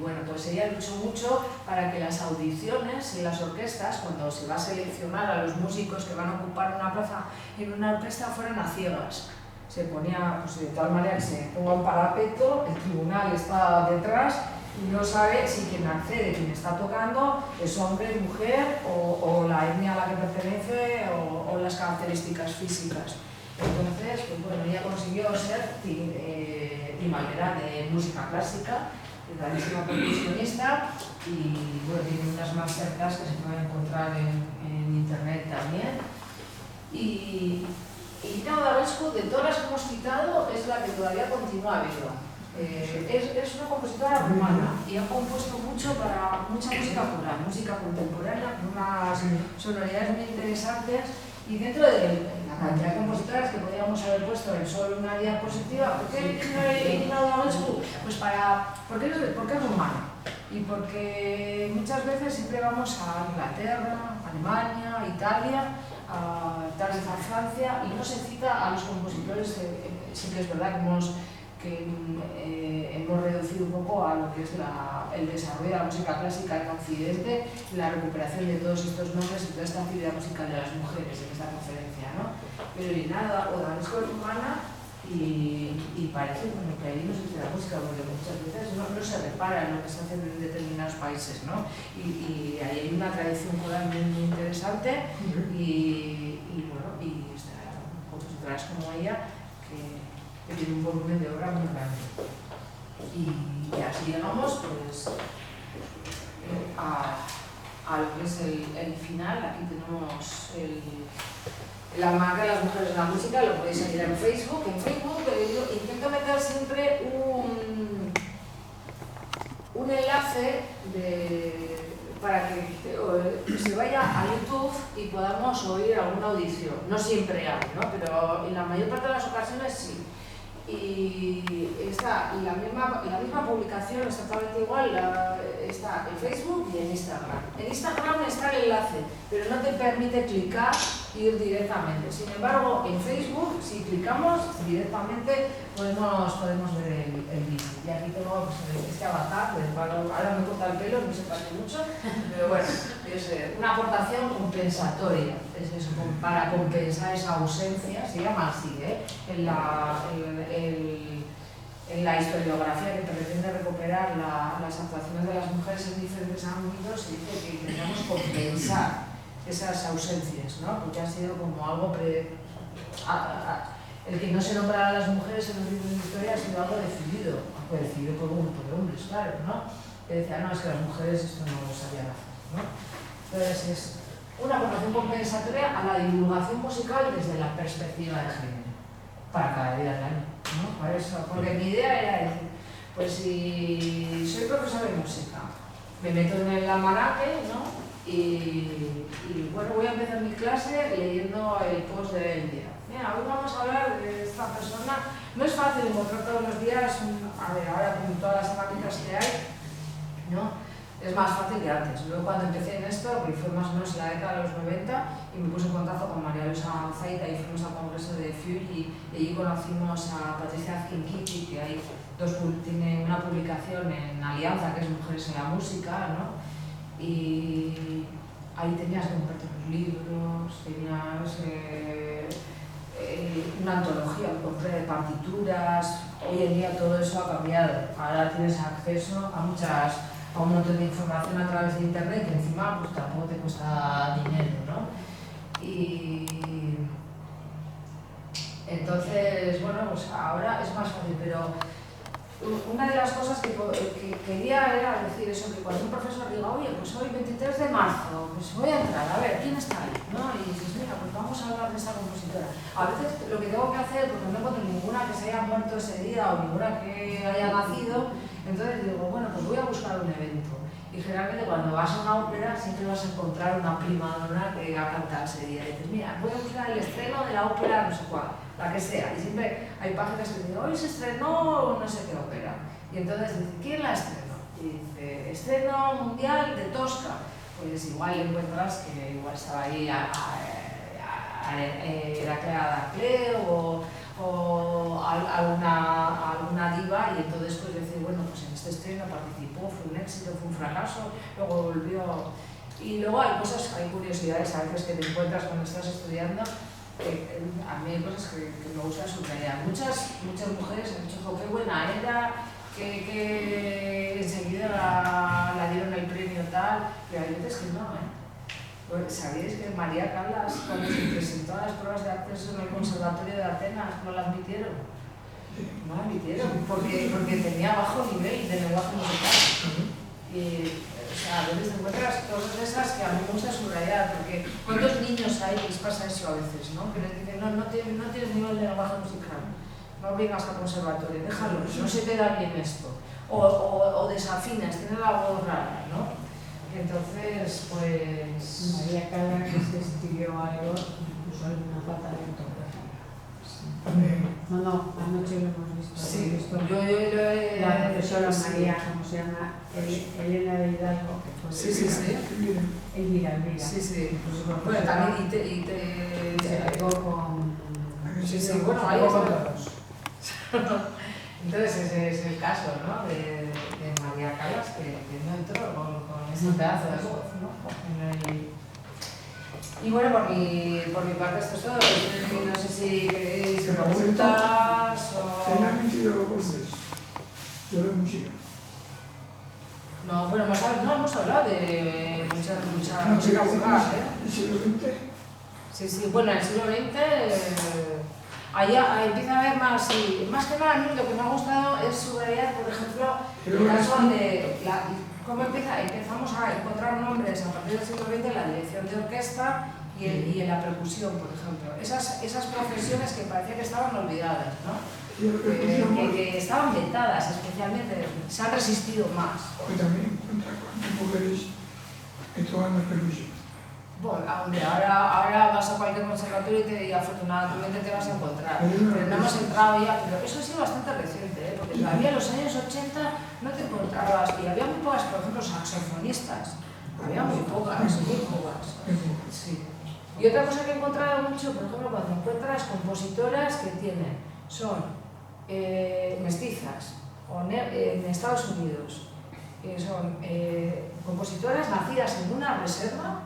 bueno, pues ella luchó mucho para que las audiciones y las orquestas, cuando se va a seleccionar a los músicos que van a ocupar una plaza en una orquesta, fueran a ciegas. Se ponía, pues de tal manera que se ponga un parapeto, el tribunal está detrás y no sabe si quien accede, quien está tocando, es hombre, mujer o la etnia a la que pertenece o las características físicas. Entonces, pues bueno, ella consiguió ser timalera de música clásica, grandísima percusionista, y bueno, tiene unas masterclass que se pueden encontrar en internet también. Y Nina Odabescu, de todas las que hemos citado, es la que todavía continúa viva. Es una compositora rumana y ha compuesto mucho para mucha música coral, música contemporánea, con unas sonoridades muy interesantes. Y dentro de la cantidad de compositoras que podríamos haber puesto en solo una diapositiva, ¿por qué Nina Odabescu? Pues porque es rumana y porque muchas veces siempre vamos a Inglaterra, Alemania, Italia, tal vez a Francia, y no se cita a los compositores. Sí que es verdad que hemos reducido un poco a lo que es el desarrollo de la música clásica en Occidente, la recuperación de todos estos nombres y toda esta actividad musical de las mujeres en esta conferencia, ¿no? Pero y nada, Odabescu es rumana y parece que ahí no se hace la música, porque muchas veces no se repara en lo que se hace en determinados países, ¿no? Y ahí hay una tradición coral muy interesante y bueno, y compositoras como ella que tiene un volumen de obra muy grande. Y así llegamos pues a lo que es el final. Aquí tenemos el almanaque de las mujeres en la música, lo podéis seguir en Facebook. En Facebook intento meter siempre un enlace para que se vaya a YouTube y podamos oír alguna audición. No siempre hay, ¿no? Pero en la mayor parte de las ocasiones sí. Y está la misma publicación, exactamente igual, está en Facebook y en Instagram. En Instagram está el enlace, pero no te permite clicar ir directamente. Sin embargo, en Facebook, si clicamos directamente, podemos ver el vídeo. Y aquí tengo pues, este avatar, ahora me corta el pelo, no se parece mucho, pero bueno, es una aportación compensatoria, es eso, para compensar esa ausencia, se llama así, en la historiografía que pretende recuperar las actuaciones de las mujeres en diferentes ámbitos, se dice que intentamos compensar esas ausencias, ¿no? Porque ha sido como algo el que no se nombrara a las mujeres en los libros de historia ha sido algo decidido por un grupo de hombres, claro, ¿no? Que decían, no, es que las mujeres esto no lo sabían hacer, ¿no? Entonces es una aportación compensatoria a la divulgación musical desde la perspectiva de género, para cada día del año, ¿no? Para eso, porque mi idea era decir, pues si soy profesor de música, me meto en el almanaque, ¿no? Y bueno, voy a empezar mi clase leyendo el post del día. Mira, hoy vamos a hablar de esta persona. No es fácil encontrar todos los días, a ver, ahora con todas las herramientas que hay, ¿no? Es más fácil que antes. Luego cuando empecé en esto, que fue más o menos en la década de los 90, y me puse en contacto con María Luisa Zaita y fuimos al congreso de FUL y allí conocimos a Patricia Azquinquici, que tiene una publicación en Alianza, que es Mujeres en la Música, ¿no? Y ahí tenías que comprarte los libros, tenías una antología que compré de partituras. Hoy en día todo eso ha cambiado, ahora tienes acceso a un montón de información a través de internet que encima pues tampoco te cuesta dinero, ¿no? Y entonces, bueno, pues ahora es más fácil, pero una de las cosas que quería era decir eso, que cuando un profesor diga, oye, pues hoy 23 de marzo, pues voy a entrar, a ver, ¿quién está ahí? ¿No? Y dices, mira, pues vamos a hablar de esta compositora. A veces lo que tengo que hacer, porque no encuentro ninguna que se haya muerto ese día o ninguna que haya nacido, entonces digo, bueno, pues voy a buscar un evento. Y generalmente cuando vas a una ópera siempre vas a encontrar una prima donna que va a cantar ese día. Y dices, mira, voy a buscar el estreno de la ópera no sé cuál, la que sea. Y siempre hay páginas que dicen, hoy se estrenó no sé qué ópera. Y entonces dice, ¿quién la estrenó? Y dice, estreno mundial de Tosca. Pues igual encuentras que igual estaba ahí Heraclea Darcle o alguna diva, y entonces pues decir, bueno, pues en este estreno participó, fue un éxito, fue un fracaso, luego volvió. Y luego hay curiosidades a veces que te encuentras cuando estás estudiando. A mí hay cosas que me gusta subrayar. Muchas mujeres han dicho, qué buena era, que enseguida la dieron el premio tal, pero hay veces que no, ¿eh? ¿Sabíais que María Callas, cuando se presentó a las pruebas de acceso en el Conservatorio de Atenas, no la admitieron? No la admitieron, porque tenía bajo nivel de lenguaje musical. Y, o sea, a veces te encuentras cosas de esas que a mí me gusta subrayar, porque ¿cuántos niños hay que les pasa eso a veces, no? Que les dicen, no tienes nivel de lenguaje musical, no vengas al conservatorio, déjalo, no se te da bien esto. O desafinas, tienes la voz rara, ¿no? Entonces, pues... María Callas que escribió algo, incluso alguna falta de ortografía. No, anoche lo hemos visto. Sí, La profesora María, ¿cómo se llama? Elena de Hidalgo, que fue... Sí. Elvira. Sí. Pues, Bueno, también se pegó con... Sí, bueno, ahí con todos. Entonces ese es el caso, ¿no? De María Callas, que no entró con ese pedazo de voz, ¿no? Y bueno, por mi parte esto es todo. No sé si queréis preguntas o... Finalmente yo voces, yo de música. No, bueno, hemos hablado de mucha música vocal, ¿eh? ¿El siglo XX? Sí, bueno, en el siglo XX ahí empieza a haber más, y más que nada a mí lo que me ha gustado es subrayar, por ejemplo, el caso de cómo empezamos a encontrar nombres a partir del siglo XX en la dirección de orquesta y en la percusión, por ejemplo. Esas profesiones que parecía que estaban olvidadas, ¿no? Que estaban vetadas especialmente, se han resistido más. Hoy también encuentra cuántas mujeres que tocan la percusión. Bueno, ahora vas a cualquier conservatorio y afortunadamente te vas a encontrar. Pero no hemos entrado ya, pero eso ha sido bastante reciente, ¿eh? Porque todavía en los años 80 no te encontrabas, y había muy pocas, por ejemplo, saxofonistas. Había muy pocas. Sí. Y otra cosa que he encontrado mucho, por ejemplo, cuando encuentras compositoras que son mestizas en Estados Unidos, son compositoras nacidas en una reserva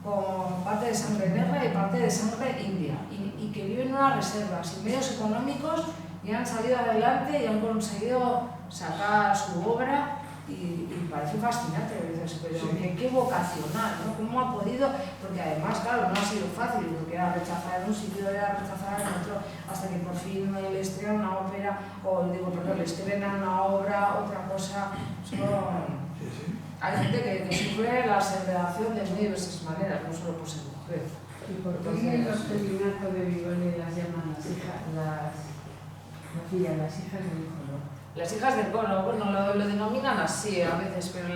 con parte de sangre negra y parte de sangre india y que viven en una reserva sin medios económicos y han salido adelante y han conseguido sacar su obra y parece fascinante, pero Sí. qué vocacional, ¿no? ¿Cómo ha podido? Porque además, claro, no ha sido fácil, porque era rechazar en un sitio, era rechazar en otro, hasta que por fin le estrenan una ópera, le estrenan una obra, otra cosa. Sí. Hay gente que sufre la segregación de muy diversas maneras, no solo por ser mujer. ¿Y por qué en el orfelinato de Vivaldi las llaman las hijas, las hijas del coro? Las hijas del coro, bueno, lo denominan así a veces, pero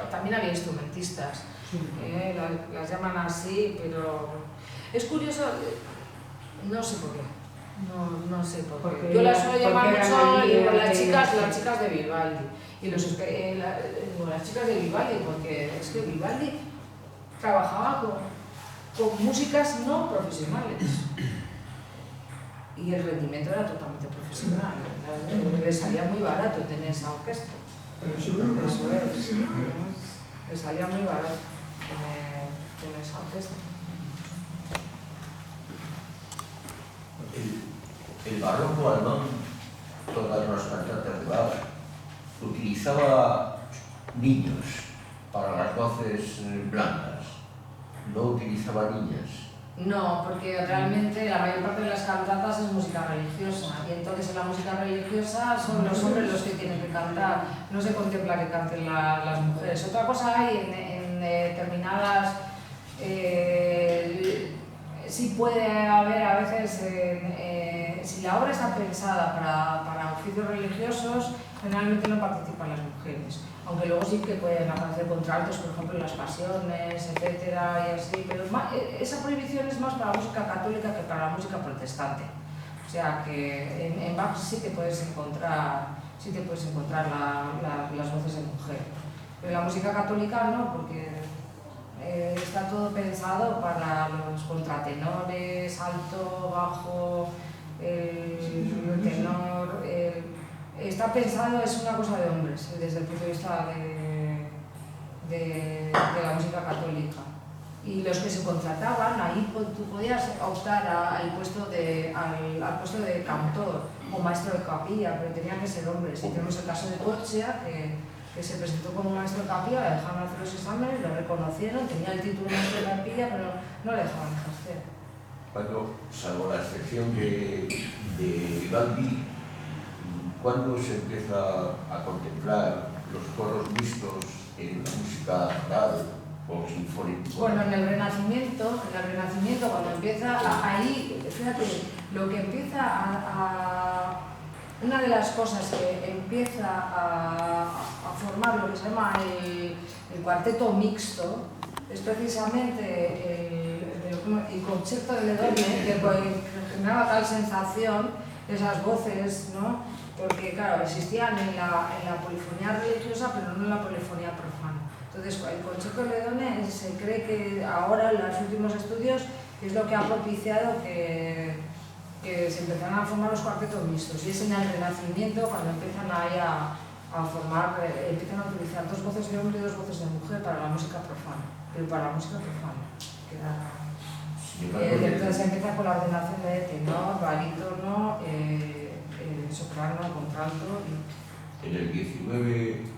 también había instrumentistas. Sí. Las llaman así, pero es curioso, no sé por qué. No sé por qué. Porque Yo las suelo llamar eran mucho amigas las chicas de Vivaldi. Y las chicas de Vivaldi, porque es que Vivaldi trabajaba con músicas no profesionales. Y el rendimiento era totalmente profesional. Le salía muy barato tener esa orquesta. Pero seguro que Eso es es. profesional. Le salía muy barato tener esa orquesta. El barroco alemán, todas las cantantes de Bach, utilizaba niños para las voces blandas, no utilizaba niñas. No, porque realmente la mayor parte de las cantatas es música religiosa y entonces en la música religiosa son los hombres los que tienen que cantar, no se contempla que canten las mujeres. Otra cosa hay en determinadas, sí puede haber a veces, si la obra está pensada para oficios religiosos, generalmente no participan las mujeres. Aunque luego sí que pueden aparecer contraltos, por ejemplo, en las pasiones, etcétera, y así, pero esa prohibición es más para la música católica que para la música protestante. O sea que en Bach sí te puedes encontrar las voces de mujer. Pero en la música católica no, porque está todo pensado para los contratenores, alto, bajo, tenor. Está pensado, es una cosa de hombres, desde el punto de vista de la música católica. Y los que se contrataban, ahí tú podías optar al puesto de cantor o maestro de capilla, pero tenían que ser hombres. Y tenemos el caso de Corchia, que se presentó como maestro de capilla, le dejaron hacer los exámenes, lo reconocieron, tenía el título de maestro de capilla, pero no le dejaban ejercer. Cuando, salvo la excepción de Vivaldi, ¿cuándo se empieza a contemplar los coros mixtos en la música coral o sinfónica? Bueno, en el Renacimiento cuando empieza, ahí, fíjate, lo que empieza una de las cosas que empieza a formar lo que se llama el cuarteto mixto es precisamente el concerto de Ledorne, que generaba tal sensación, esas voces, ¿no? Porque claro, existían en la polifonía religiosa, pero no en la polifonía profana. Entonces, el concerto de Ledorne se cree que ahora, en los últimos estudios, es lo que ha propiciado que se empezaran a formar los cuartetos mixtos. Y es en el Renacimiento cuando empiezan ahí a empiezan a utilizar dos voces de hombre y dos voces de mujer para la música profana, pero para la música profana. Entonces empieza con la ordenación de tenor, barítono, soprano, contralto. En el XIX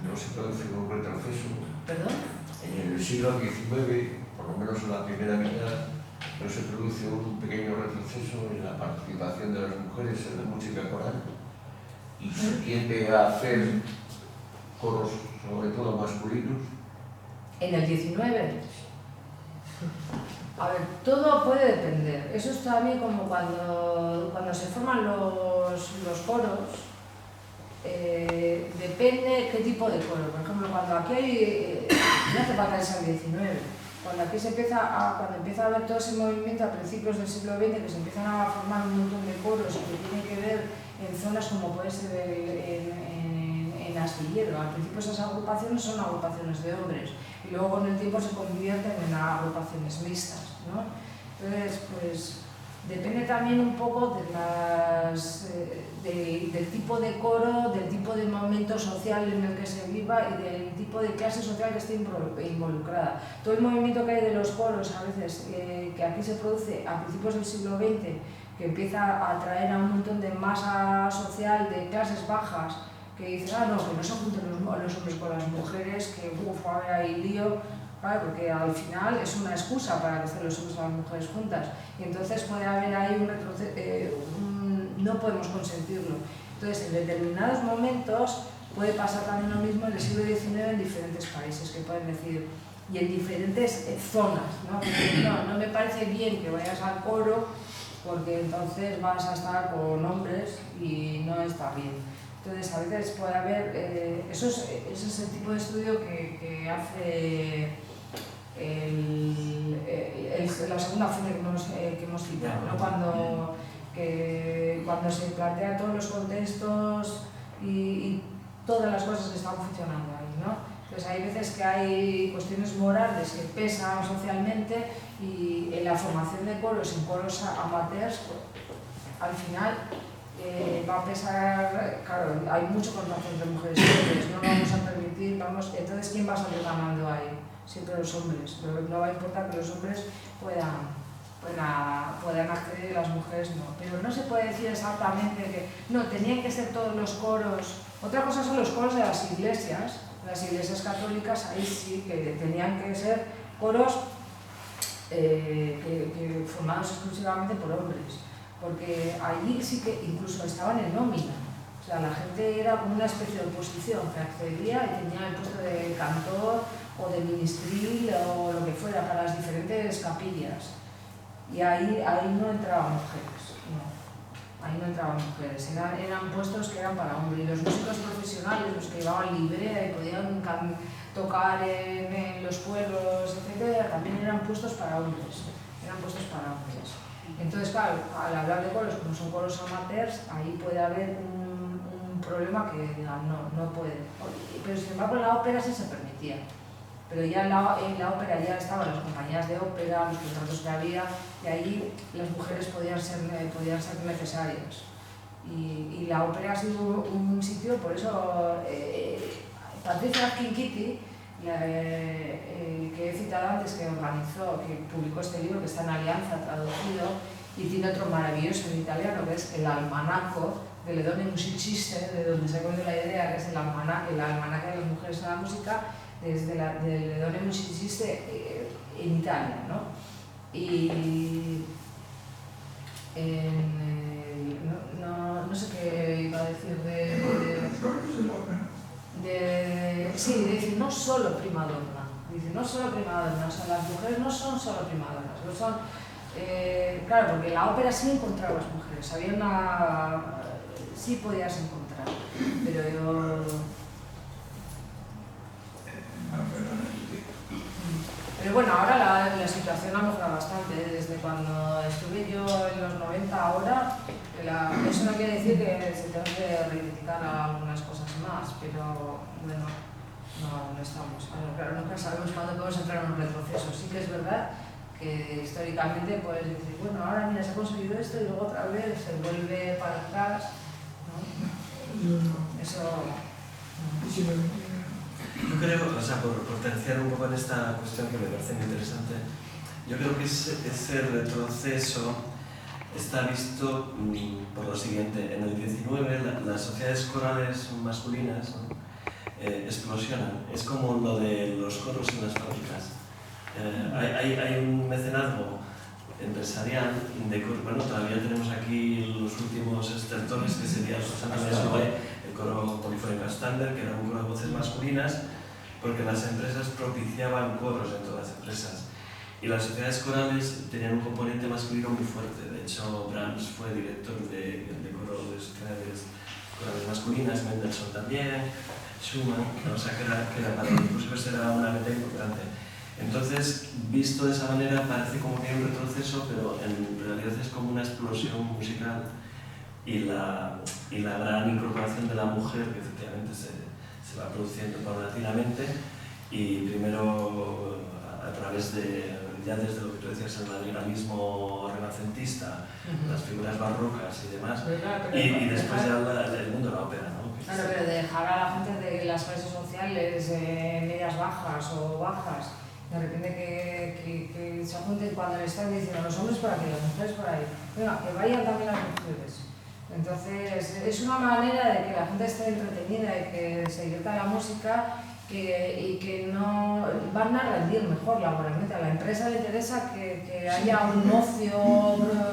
no se produce un retroceso. ¿Perdón? En el siglo XIX, por lo menos en la primera mitad, no se produce un pequeño retroceso en la participación de las mujeres en la música coral y se tiende a hacer coros, sobre todo masculinos. En el XIX. A ver, todo puede depender. Eso es también como cuando se forman los coros, depende qué tipo de coro. Por ejemplo, cuando aquí hay, no hace falta irse al XIX, cuando aquí cuando empieza a haber todo ese movimiento a principios del siglo XX, que se empiezan a formar un montón de coros que tienen que ver en zonas como puede ser en en astillero. Al principio esas agrupaciones son agrupaciones de hombres y luego con el tiempo se convierten en agrupaciones mixtas, ¿no? Entonces, pues depende también un poco del tipo de coro, del tipo de momento social en el que se viva y del tipo de clase social que esté involucrada. Todo el movimiento que hay de los coros, a veces, que aquí se produce a principios del siglo XX, que empieza a atraer a un montón de masa social de clases bajas, que dicen, no, que no se junten los hombres con las mujeres, que ahora hay lío. Claro, porque al final es una excusa para que estén los hombres y las mujeres juntas. Y entonces puede haber ahí un retroceso, no podemos consentirlo. Entonces, en determinados momentos puede pasar también lo mismo en el siglo XIX en diferentes países, que pueden decir, y en diferentes zonas, ¿no? No me parece bien que vayas al coro, porque entonces vas a estar con hombres y no está bien. Entonces, a veces puede haber, eso es el tipo de estudio que hace la segunda fuente que hemos citado, ¿no? Cuando se plantean todos los contextos y todas las cosas que están funcionando ahí, ¿no? Entonces hay veces que hay cuestiones morales que pesan socialmente y en la formación de coros, en coros amateurs, al final va a pesar, claro, hay mucho contacto entre mujeres y hombres, no vamos a permitir, entonces ¿quién va a salir ganando ahí? Siempre los hombres, pero no va a importar que los hombres puedan acceder y las mujeres no. Pero no se puede decir exactamente que no, tenían que ser todos los coros. Otra cosa son los coros de las iglesias católicas, ahí sí que tenían que ser coros formados exclusivamente por hombres, porque allí sí que incluso estaban en nómina. O sea, la gente era como una especie de oposición que accedía y tenía el puesto de cantor o de ministril o lo que fuera para las diferentes capillas. Y ahí no entraban mujeres, no. Ahí no entraban mujeres, eran puestos que eran para hombres. Y los músicos profesionales, los que llevaban librera y podían tocar en los pueblos, etc., también eran puestos para hombres. Entonces, claro, al hablar de coros, como son coros amateurs, ahí puede haber un problema que digan, no puede. Pero sin embargo en la ópera sí se permitía. Pero ya en la ópera ya estaban las compañías de ópera, los contratos que había, y ahí las mujeres podían ser necesarias. Y la ópera ha sido un sitio, por eso Patricia Kinkitti, que he citado antes, que publicó este libro que está en Alianza, traducido, y tiene otro maravilloso en italiano, que es el Almanacco de Le Donne Musiciste, de donde se coge la idea, que es el almanaque de las mujeres en la música, desde de Le Donne Musiciste en Italia, ¿no? Y no sé qué iba a decir sí, dice, no solo primadonna. Dice, no solo primadonna, o sea, las mujeres no son solo primadonnas, no son, claro, porque en la ópera sí encontraba las mujeres, sí podías encontrar, pero bueno, ahora la situación ha mejorado bastante, desde cuando estuve yo en los 90 ahora, eso no quiere decir que se tenga que reivindicar algunas cosas más, pero bueno, no estamos. Bueno, claro, nunca sabemos cuándo podemos entrar en un retroceso. Sí que es verdad que históricamente puedes decir, bueno, ahora mira, se ha conseguido esto y luego otra vez se vuelve para atrás, ¿no? Eso... Yo creo, o sea, por terciar un poco en esta cuestión que me parece muy interesante, yo creo que ese retroceso está visto por lo siguiente. En el 19 las sociedades corales masculinas, ¿no?, explosionan. Es como lo de los coros en las fábricas. Hay un mecenazgo empresarial de coros. Bueno, todavía tenemos aquí los últimos estertores, que sería Susana Messoe, el coro polifónico estándar, que era un coro de voces masculinas, porque las empresas propiciaban coros en todas las empresas. Y las sociedades corales tenían un componente masculino muy fuerte. De hecho, Brahms fue director de coro de sociedades corales masculinas, Mendelssohn también, Schumann, o sea que era para los músicos era una meta importante. Entonces, visto de esa manera, parece como que hay un retroceso, pero en realidad es como una explosión musical y la gran incorporación de la mujer, que efectivamente se va produciendo paulatinamente y primero a través de, ya desde lo que tú decías, el radicalismo renacentista, las figuras barrocas y demás, y después ya el mundo de la ópera, ¿no? Claro, pero de dejar a la gente de las clases sociales medias bajas o bajas, de repente que se junten cuando le están diciendo los hombres por aquí, las mujeres por ahí, venga, que vayan también las mujeres. Entonces, es una manera de que la gente esté entretenida y que se divierta la música y que no van a rendir mejor laboralmente. A la empresa le interesa que haya un ocio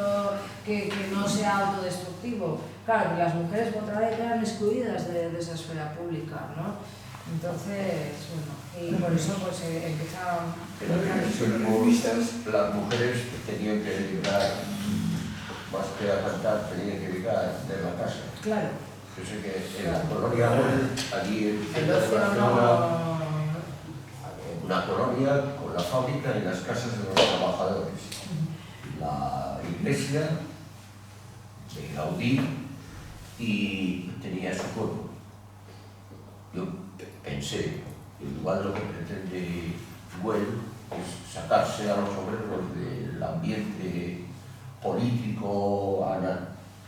que no sea autodestructivo. Claro, que las mujeres otra vez quedan excluidas de esa esfera pública, ¿no? Entonces, bueno, y por eso pues empieza... Las mujeres tenían que dedicar, más que a cantar, tenían que dedicar de la casa. Claro. Yo sé que en la colonia Gol, allí en El ocio no... una colonia con la fábrica y las casas de los trabajadores. La iglesia de Gaudí y tenía su coro. Yo pensé, igual lo que pretende Güell es sacarse a los obreros del ambiente político,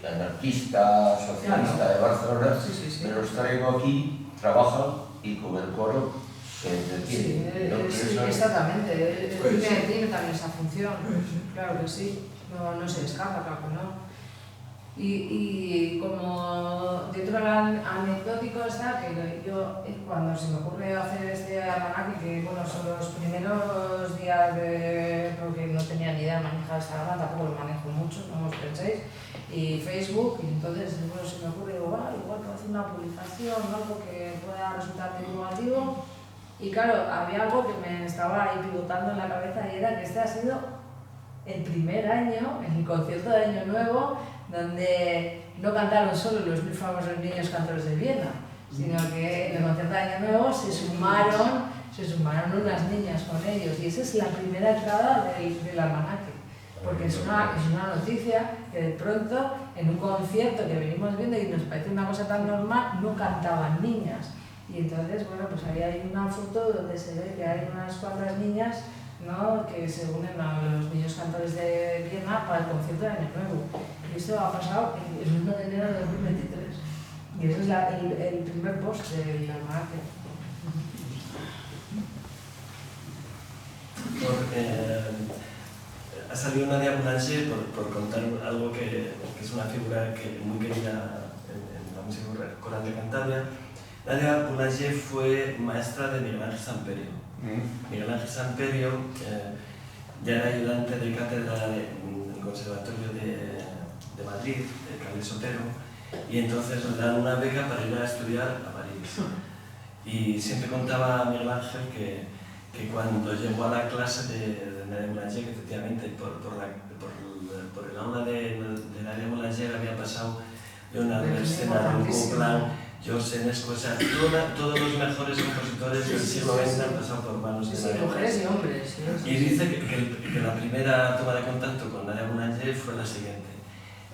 anarquista, socialista de Barcelona, me los traigo aquí, trabajan y con el coro se entretienen. Sí, exactamente, tiene también esa función, claro que sí, no se escapa, claro que no. Y como dentro del anecdótico está que yo cuando se me ocurre hacer este almanaque, que bueno, son los primeros días porque no tenía ni idea de manejar esta banda, tampoco lo manejo mucho, no os penséis, y Facebook, y entonces bueno, se me ocurre, digo, igual puedo hacer una publicación, algo que pueda resultar divulgativo, y claro, había algo que me estaba ahí pivotando en la cabeza y era que este ha sido el primer año, en el concierto de Año Nuevo, donde no cantaron solo los muy famosos niños cantores de Viena, sino que en el concierto de Año Nuevo se sumaron unas niñas con ellos, y esa es la primera entrada del almanaque, porque es una noticia que de pronto en un concierto que venimos viendo y nos parece una cosa tan normal, no cantaban niñas. Y entonces, bueno, pues ahí hay una foto donde se ve que hay unas cuantas niñas, ¿no?, que se unen a los niños cantores de Viena para el concierto de Año Nuevo. Y esto ha pasado el 1 de enero de 2023. Y ese es el primer post del almanaque. Ha salido Nadia Boulanger, por contar algo que es una figura muy querida en la música coral de Cantabria. Nadia Boulanger fue maestra de Miguel Ángel Samperio. Miguel Ángel Samperio ya era ayudante de cátedra en el Conservatorio de Madrid, de Carles Sotero, y entonces le dan una beca para ir a estudiar a París. Y siempre contaba Miguel Ángel que cuando llegó a la clase de Nadia Boulanger, que efectivamente por el aula de Nadia Boulanger había pasado Leonardo Bernstein, Copland, George Enesco, o sea, todos los mejores compositores del siglo XX han pasado por manos de Nadia Boulanger. Mujeres y hombres. Y dice que la primera toma de contacto con Nadia Boulanger fue la siguiente.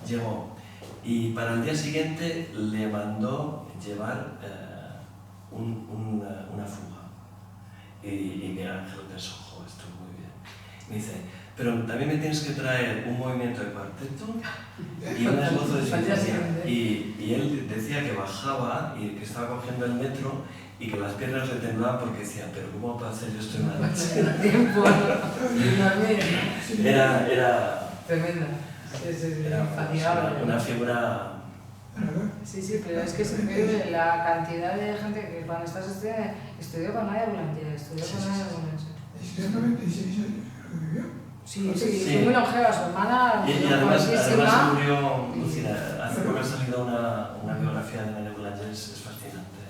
Llegó y para el día siguiente le mandó llevar una fuga. Y Miguel Ángel pensó, esto es muy bien. Me dice, pero también me tienes que traer un movimiento de cuarteto y un esbozo de sinfonía. Y él decía que bajaba y que estaba cogiendo el metro y que las piernas le temblaban porque decía, pero ¿cómo puedo hacer yo esto en una noche? Era tremenda. Era una figura... Sí, pero es que se ve la cantidad de gente que cuando estás estudió con Nadia Boulanger, Es que 96 años creo que vivió. Sí, fue muy longeva, su hermana. Y además murió, hace poco ha salido una biografía de Nadia Boulanger, es fascinante.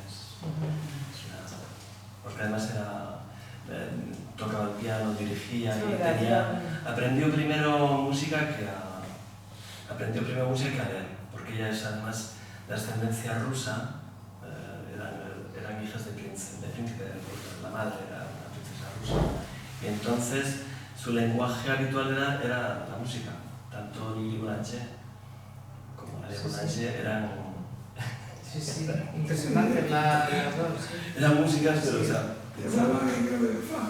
Porque además tocaba el piano, dirigía y aprendió primero música que a leer, porque ella es además de ascendencia rusa, eran hijas de príncipe, la madre era una princesa rusa, y entonces su lenguaje habitual era la música. Tanto Lili Boulanger como Nadia Boulanger eran Sí, sí, impresionante las dos. Sí. Eran músicas, pero o sea, De Fama y creo de Fa.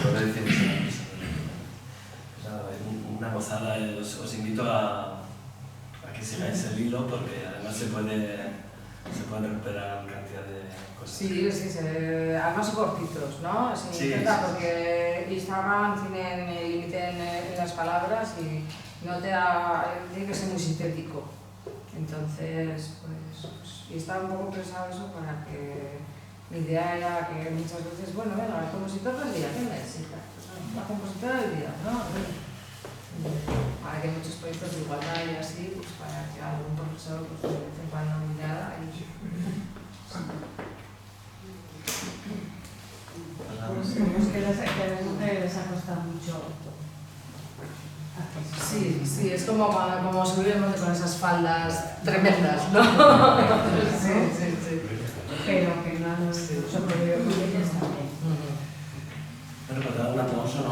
por decir eso, una gozada. Os invito a que sigáis el hilo porque además se pueden recuperar cantidad de cosas. Sí, además son cortitos, ¿no? Sí, porque Instagram tiene el límite en las palabras y tiene que ser muy sintético. Entonces, y está un poco pensado eso para que mi idea era que muchas veces, bueno, venga, el compositor del día, ¿qué necesita? La compositora del día, ¿no? Ahora que hay muchos proyectos de igualdad y así, pues para que algún profesor pues, de vez en cuando mirara y... Es que a las mujeres les ha costado mucho. Sí, sí, es como subir el monte con esas faldas tremendas, ¿no? Sí, sí, sí. Pero que no han sobrevivido con ellas también. Bueno, pues dar un aplauso, ¿no?